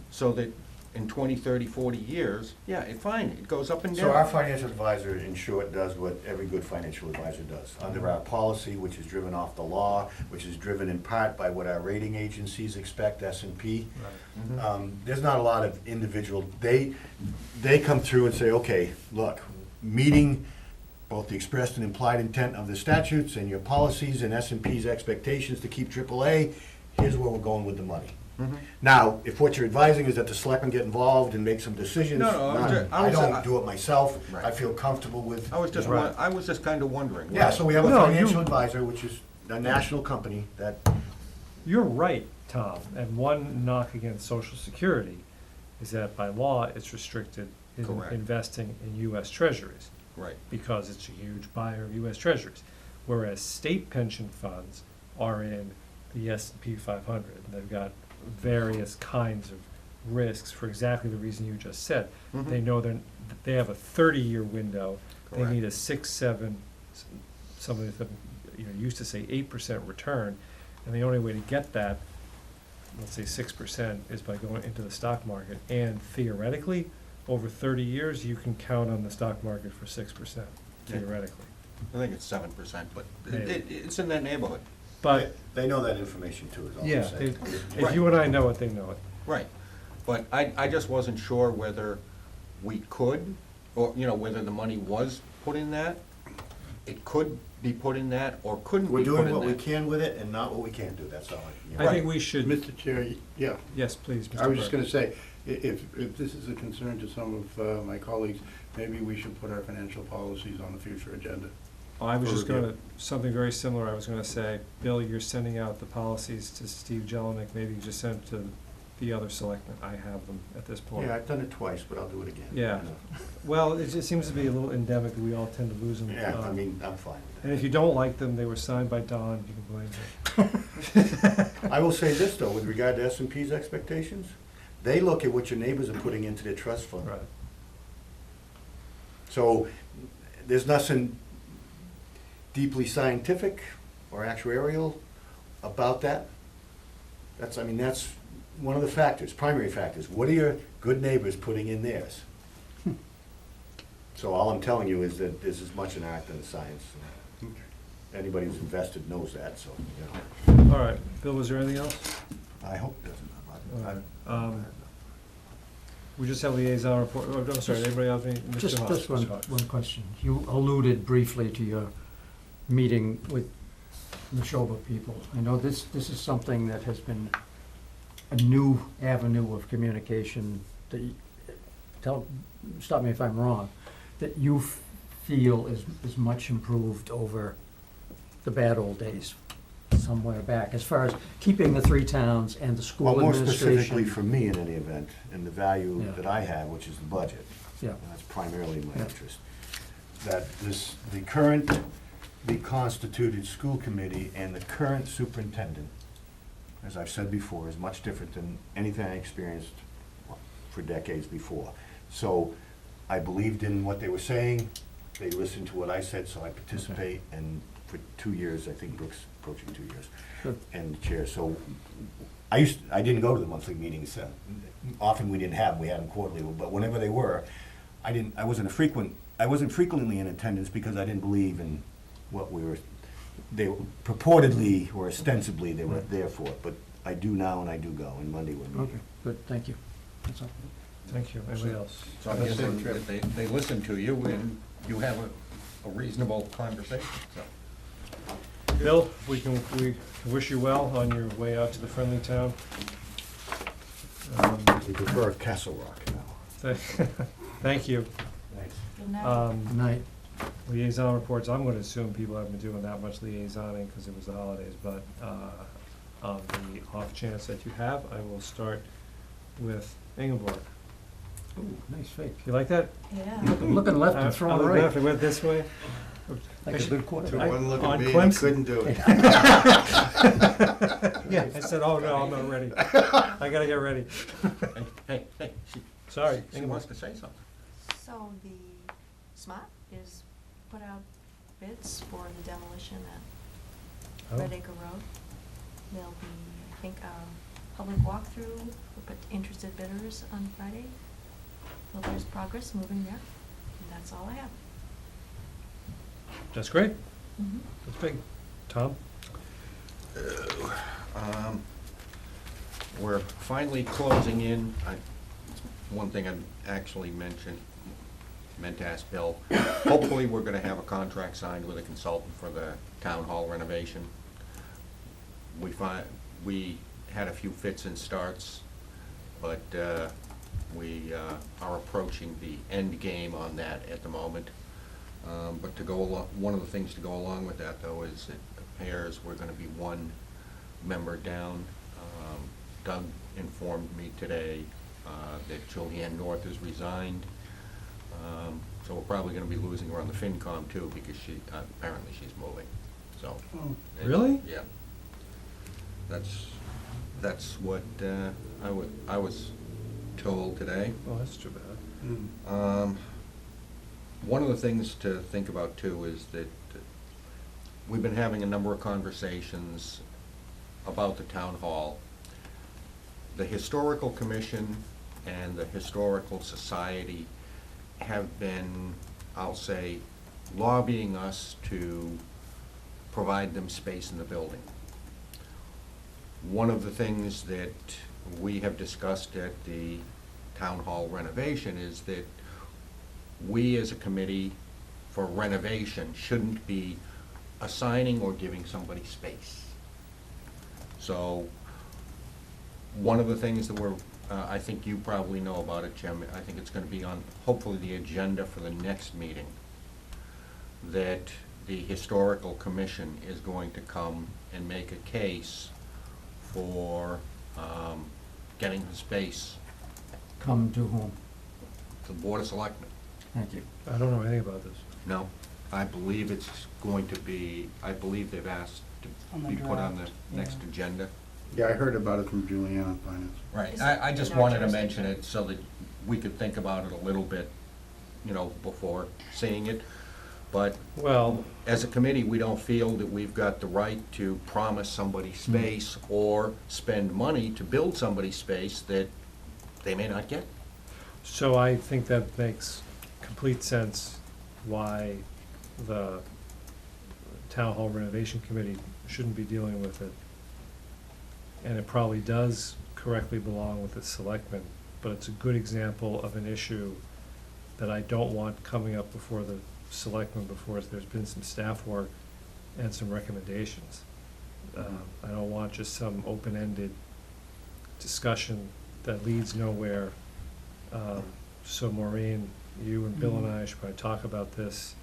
so that in 20, 30, 40 years, yeah, fine, it goes up and down. So our financial advisor, in short, does what every good financial advisor does. Under our policy, which is driven off the law, which is driven in part by what our rating agencies expect, S&P, there's not a lot of individual, they come through and say, okay, look, meeting both the expressed and implied intent of the statutes and your policies and S&P's expectations to keep AAA, here's where we're going with the money. Now, if what you're advising is that the selectmen get involved and make some decisions, No, I don't do it myself. Right. I feel comfortable with. I was just kind of wondering. Yeah, so we have a No, financial you- advisor, which is a national company that, You're right, Tom, and one knock against Social Security is that by law, it's restricted in Correct. investing in US Treasuries, Right, because it's a huge buyer of US Treasuries. Whereas state pension funds are in the S&P 500, and they've got various kinds of risks for exactly the reason you just said. They know they have a 30-year window, they Correct. need a 6, 7, some of them, used to say 8% return, and the only way to get that, let's say 6%, is by going into the stock market. And theoretically, over 30 years, you can count on the stock market for 6%, Yeah. theoretically. I think it's 7%, but Maybe. it's in that neighborhood. But, they know that information too, is all I'm yeah, saying. if you and I know it, they know it. Right, but I just wasn't sure whether we could, or, whether the money was put in that. It could be put in that, or couldn't We're be put in doing that. what we can with it and not what we can't do, that's all. I think we should, Mr. Chair, yeah, yes, please, Mr. I was just Burke. gonna say, if this is a concern to some of my colleagues, maybe we should put our financial policies on the future agenda. I was for just review. gonna, something very similar, I was gonna say, Bill, you're sending out the policies to Steve Jelinek, maybe you just send it to the other selectmen, I have them at this point. Yeah, I've done it twice, but I'll do it again. Yeah. Well, it just seems to be a little endemic, that we all tend to lose them. Yeah, I mean, I'm fine with that. And if you don't like them, they were signed by Don, you can blame him. I will say this, though, with regard to S&P's expectations, they look at what your neighbors are putting into their trust fund. Right. So, there's nothing deeply scientific or actuarial about that. That's one of the factors, primary factors. What are your good neighbors putting in theirs? So all I'm telling you is that there's as much an art than a science. Anybody who's invested knows that, so, All right, Bill, was there anything else? I hope it doesn't. We just have liaison report, I'm sorry, anybody else, Mr. Just Hawes, one Mr. Hawes. question. You alluded briefly to your meeting with the Neshoba people. I know this is something that has been a new avenue of communication that, stop me if I'm wrong, that you feel is much improved over the bad old days somewhere back, as far as keeping the three towns and the school Well, more administration. specifically for me in any event, and the value Yeah. that I have, which is the budget. Yeah. And that's primarily my Yeah. interest. That the current reconstituted school committee and the current superintendent, as I've said before, is much different than anything I experienced for decades before. So I believed in what they were saying, they listened to what I said, so I participate, and for 2 years, I think Brooks approaching 2 years, Good. and the chair. So I didn't go to the monthly meetings. Often we didn't have them, we had them quarterly, but whenever they were, I wasn't frequently in attendance because I didn't believe in what they purportedly or ostensibly they were there for. But I do now, and I do go, and Monday we're meeting. Okay, good, thank you. That's all. Thank you, anybody else? So I'm guessing that they listen to you and you have a reasonable conversation, so. Bill, we wish you well on your way out to the friendly town. We prefer Castle Rock now. Thank you. Thanks. Good night. Good night. Liaison reports, I'm gonna assume people haven't been doing that much liaisoning because it was the holidays, but on the off chance that you have, I will start with Ingeborg. Ooh, nice fake. You like that? Yeah. Looking left and I'm throwing looking right. left and went this way. Like a good quarterback. To one look On at me, I Clemson. couldn't do it. Yeah, I said, oh no, I'm not ready. I gotta get ready. Hey, Sorry. she wants to say something. So the SMOT is put out bids for the demolition at Oh. Red Acre Road. There'll be, I think, a public walkthrough, we'll put interested bidders on Friday. Well, there's progress moving there, and that's all I have. That's great. Mhm. That's big. Tom? We're finally closing in. One thing I actually meant to ask Bill. Hopefully, we're gonna have a contract signed with a consultant for the town hall renovation. We had a few fits and starts, but we are approaching the end game on that at the moment. But to go along, one of the things to go along with that, though, is it appears we're gonna be one member down. Doug informed me today that Julianne North has resigned. So we're probably gonna be losing her on the FinCom too, because apparently she's moving, so. Oh, it's- Really? Yeah. That's what I was told today. Oh, that's too bad. One of the things to think about too is that we've been having a number of conversations about the town hall. The Historical Commission and the Historical Society have been, I'll say, lobbying us to provide them space in the building. One of the things that we have discussed at the town hall renovation is that we as a committee for renovation shouldn't be assigning or giving somebody space. So, one of the things that I think you probably know about it, Jim, I think it's gonna be on, hopefully, the agenda for the next meeting, that the Historical Commission is going to come and make a case for getting the space, Come to whom? the Board of Selectmen. Thank you. I don't know anything about this. No, I believe it's going to be, I believe they've asked On to the be put on the draft, next yeah. agenda. Yeah, I heard about it from Julianne on finance. Right, Is I it just in our wanted to mention jurisdiction? it so that we could think about it a little bit, before seeing it. But Well, as a committee, we don't feel that we've got the right to promise somebody space or spend money to build somebody space that they may not get. so I think that makes complete sense why the Town Hall Renovation Committee shouldn't be dealing with it. And it probably does correctly belong with the selectmen, but it's a good example of an issue that I don't want coming up before the selectmen before there's been some staff work and some recommendations. I don't want just some open-ended discussion that leads nowhere. So Maureen, you and Bill and I should probably talk about this.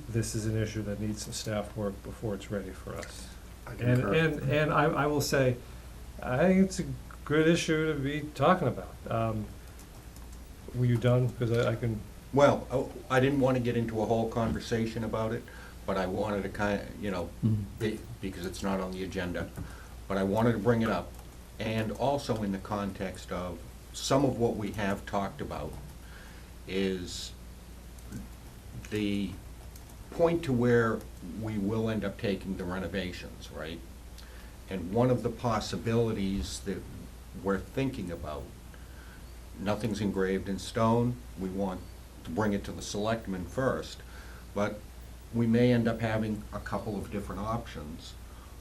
This is an issue that needs some staff work before it's ready for us. I And, concur. and I will say, I think it's a good issue to be talking about. Were you done? Because I can, Well, I didn't want to get into a whole conversation about it, but I wanted to kind of, because it's not on the agenda, but I wanted to bring it up. And also in the context of some of what we have talked about is the point to where we will end up taking the renovations, right? And one of the possibilities that we're thinking about, nothing's engraved in stone, we want to bring it to the selectmen first, but we may end up having a couple of different options.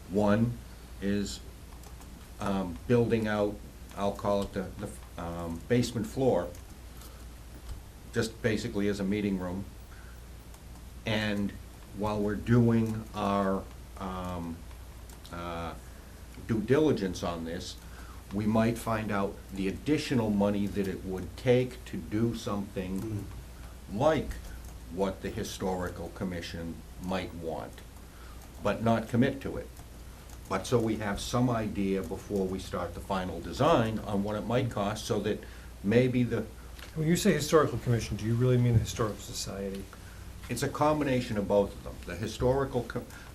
One is building out, I'll call it the basement floor, just basically as a meeting room. And while we're doing our due diligence on this, we might find out the additional money that it would take to do something like what the Historical Commission might want, but not commit to it. But so we have some idea before we start the final design on what it might cost, so that maybe the When you say historical commission, do you really mean the historical society? It's a combination of both of them.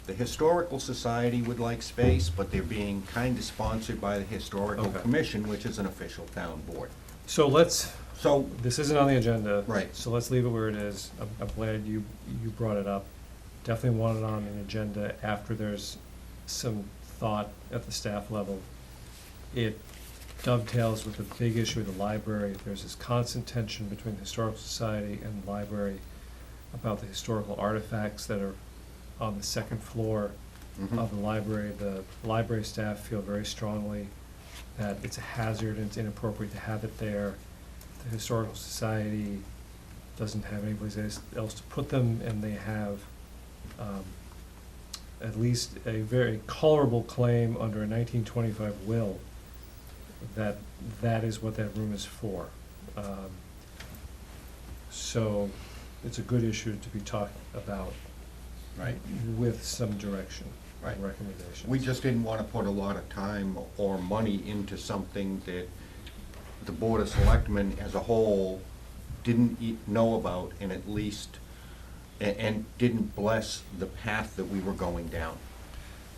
The Historical Society would like space, but they're being kind of sponsored by the Historical Okay. Commission, which is an official town board. So let's, So, this isn't on the agenda. Right. So let's leave it where it is. I'm glad you brought it up. Definitely want it on an agenda after there's some thought at the staff level. It dovetails with the big issue of the library. There's this constant tension between the Historical Society and the library about the historical artifacts that are on the second floor of the library. The library staff feel very strongly that it's a hazard and it's inappropriate to have it there. The Historical Society doesn't have any place else to put them, and they have at least a very colorable claim under a 1925 will that that is what that room is for. So it's a good issue to be talking about right. with some direction Right. and recommendations. We just didn't want to put a lot of time or money into something that the Board of Selectmen as a whole didn't know about and at least, and didn't bless the path that we were going down.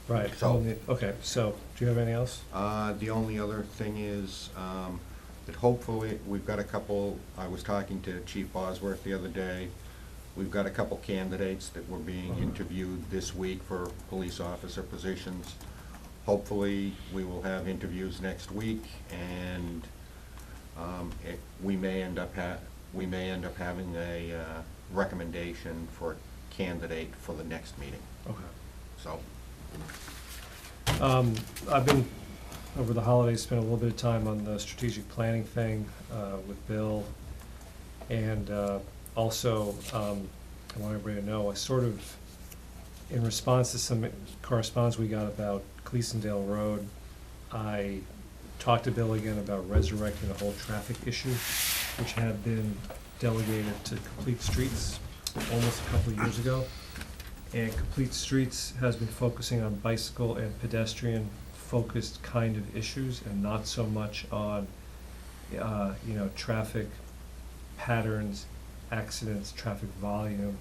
Right, So- okay, so, do you have anything else? The only other thing is, that hopefully, we've got a couple, I was talking to Chief Bosworth the other day, we've got a couple candidates that were being interviewed this week for police officer positions. Hopefully, we will have interviews next week, and, we may end up having a, recommendation for a candidate for the next meeting, Okay. so. I've been, over the holidays, spent a little bit of time on the strategic planning thing with Bill. And also, I want everybody to know, I sort of, in response to some correspondence we got about Cleasondale Road, I talked to Bill again about resurrecting the whole traffic issue, which had been delegated to Complete Streets almost a couple of years ago. And Complete Streets has been focusing on bicycle and pedestrian-focused kind of issues and not so much on, traffic patterns, accidents, traffic volume,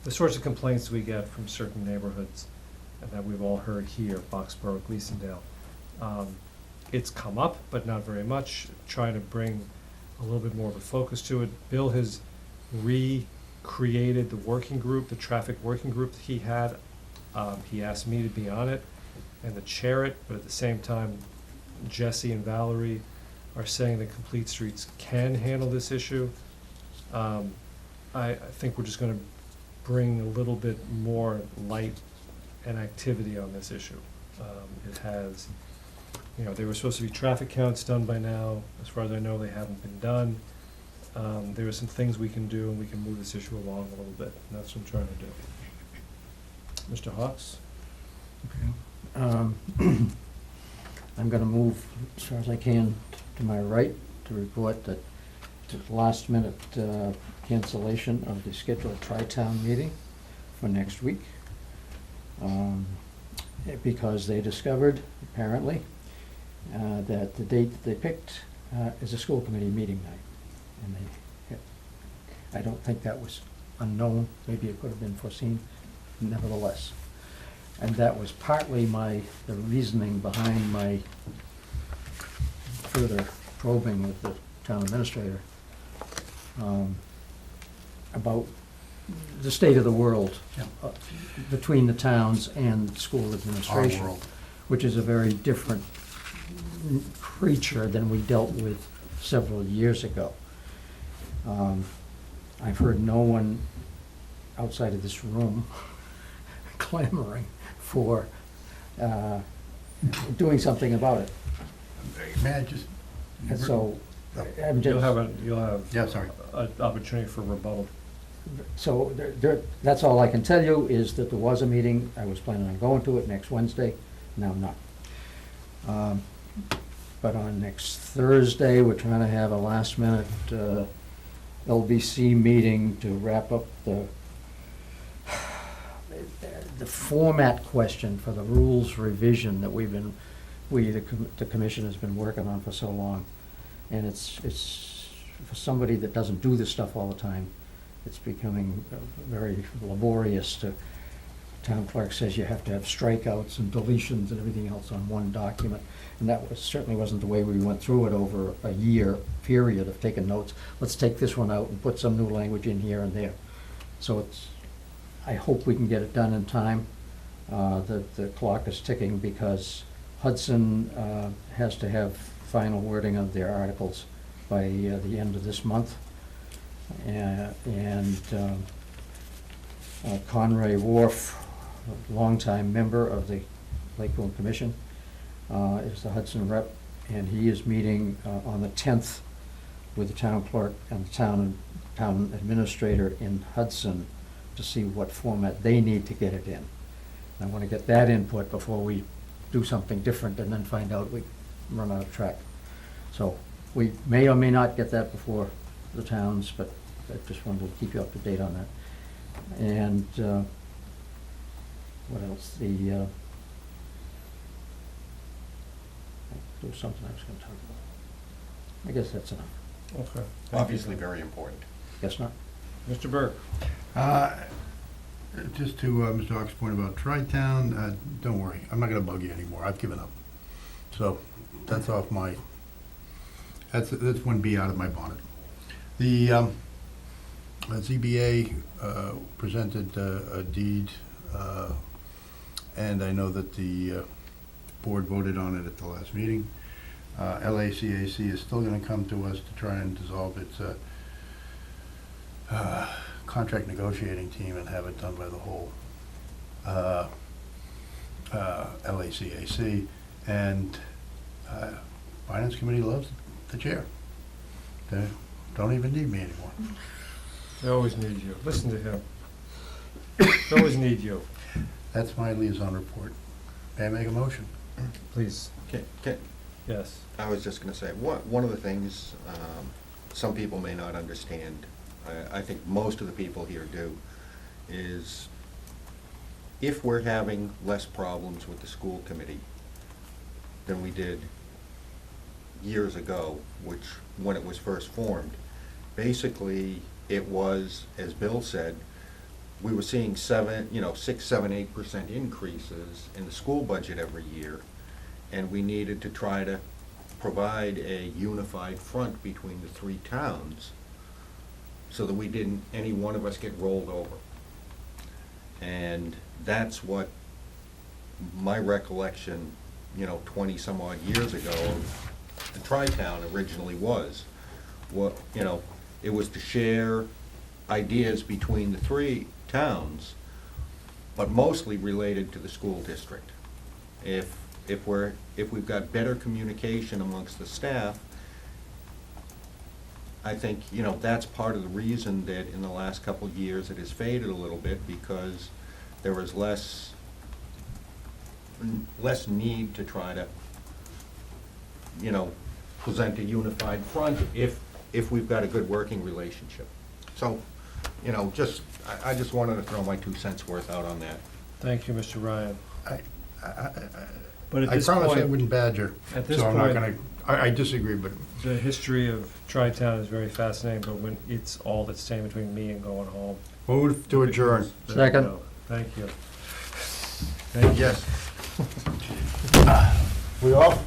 the sorts of complaints we get from certain neighborhoods and that we've all heard here, Boxborough, Gleasondale. It's come up, but not very much, trying to bring a little bit more of a focus to it. Bill has recreated the working group, the traffic working group that he had. He asked me to be on it and to chair it, but at the same time, Jesse and are saying that Complete Streets can handle this issue. I think we're just gonna bring a little bit more light and activity on this issue. It has, there were supposed to be traffic counts done by now. As far as I know, they haven't been done. There are some things we can do, and we can move this issue along a little bit, and that's what I'm trying to do. Mr. Hawks? I'm gonna move as far as I can to my right to report that the last minute cancellation of the scheduled tri-town meeting for next week. Because they discovered, apparently, that the date that they picked is a school committee meeting night. And I don't think that was unknown, maybe it could have been foreseen, nevertheless. And that was partly the reasoning behind my further probing with the town administrator about the state of the world between the towns and school administration. Our world. Which is a very different creature than we dealt with several years ago. I've heard no one outside of this room clamoring for doing something about it. May I just? And so, I'm just. You'll have Yeah, sorry. an opportunity for rebuttal. So that's all I can tell you, is that there was a meeting. I was planning on going to it next Wednesday, now I'm not. But on next Thursday, we're trying to have a last minute LBC meeting to wrap up the format question for the rules revision that the commission has been working on for so long. And it's for somebody that doesn't do this stuff all the time, it's becoming very laborious to, town clerk says you have to have strikeouts and deletions and everything else on one document. And that certainly wasn't the way we went through it over a year period of taking notes. Let's take this one out and put some new language in here and there. So I hope we can get it done in time. The clock is ticking because Hudson has to have final wording of their articles by the end of this month. And Conray Wharf, a longtime member of the Lakeville Commission, is the Hudson rep, and he is meeting on the 10th with the town clerk and the town administrator in Hudson to see what format they need to get it in. I want to get that input before we do something different and then find out we run out of track. So we may or may not get that before the towns, but I just wanted to keep you up to date on that. And what else? There was something I was going to talk about. I guess that's enough. Okay. Thank you. Obviously very important. Guess not? Mr. Burke? Just to Mr. Hawks' point about Tri-Town, don't worry, I'm not gonna bug you anymore, I've given up. So, that's off my, that's one bee out of my bonnet. The ZBA presented a deed, and I know that the board voted on it at the last meeting. LACAC is still gonna come to us to try and dissolve its contract negotiating team and have it done by the whole LACAC. And Finance Committee loves the chair. They don't even need me anymore. They always need you. Listen to him. They always need you. That's my liaison report. May I make a motion? Please. Yes. I was just gonna say, one of the things, some people may not understand, I think most of the people here do, is if we're having less problems with the school committee than we did years ago, which, when it was first formed, basically it was, as Bill said, we were seeing 6, 7, 8% increases in the school budget every year, and we needed to try to provide a unified front between the three towns so that we didn't, any one of us get rolled over. And that's what my recollection, 20 some odd years ago, of the Tri-Town originally was. It was to share ideas between the three towns, but mostly related to the school district. If we've got better communication amongst the staff, I think, that's part of the reason that in the last couple of years it has faded a little bit, because there was less need to try to, present a unified front if we've got a good working relationship. So, I just wanted to throw my 2 cents worth out on that. Thank you, Mr. Ryan. But at I this promised I point, wouldn't badger, at this so I'm not point- gonna, I disagree, but the history of Tri-Town is very fascinating, but when it's all that's standing between me and going home. move to adjourn. There we Second. go. Thank you. Thank you. Yes. We off?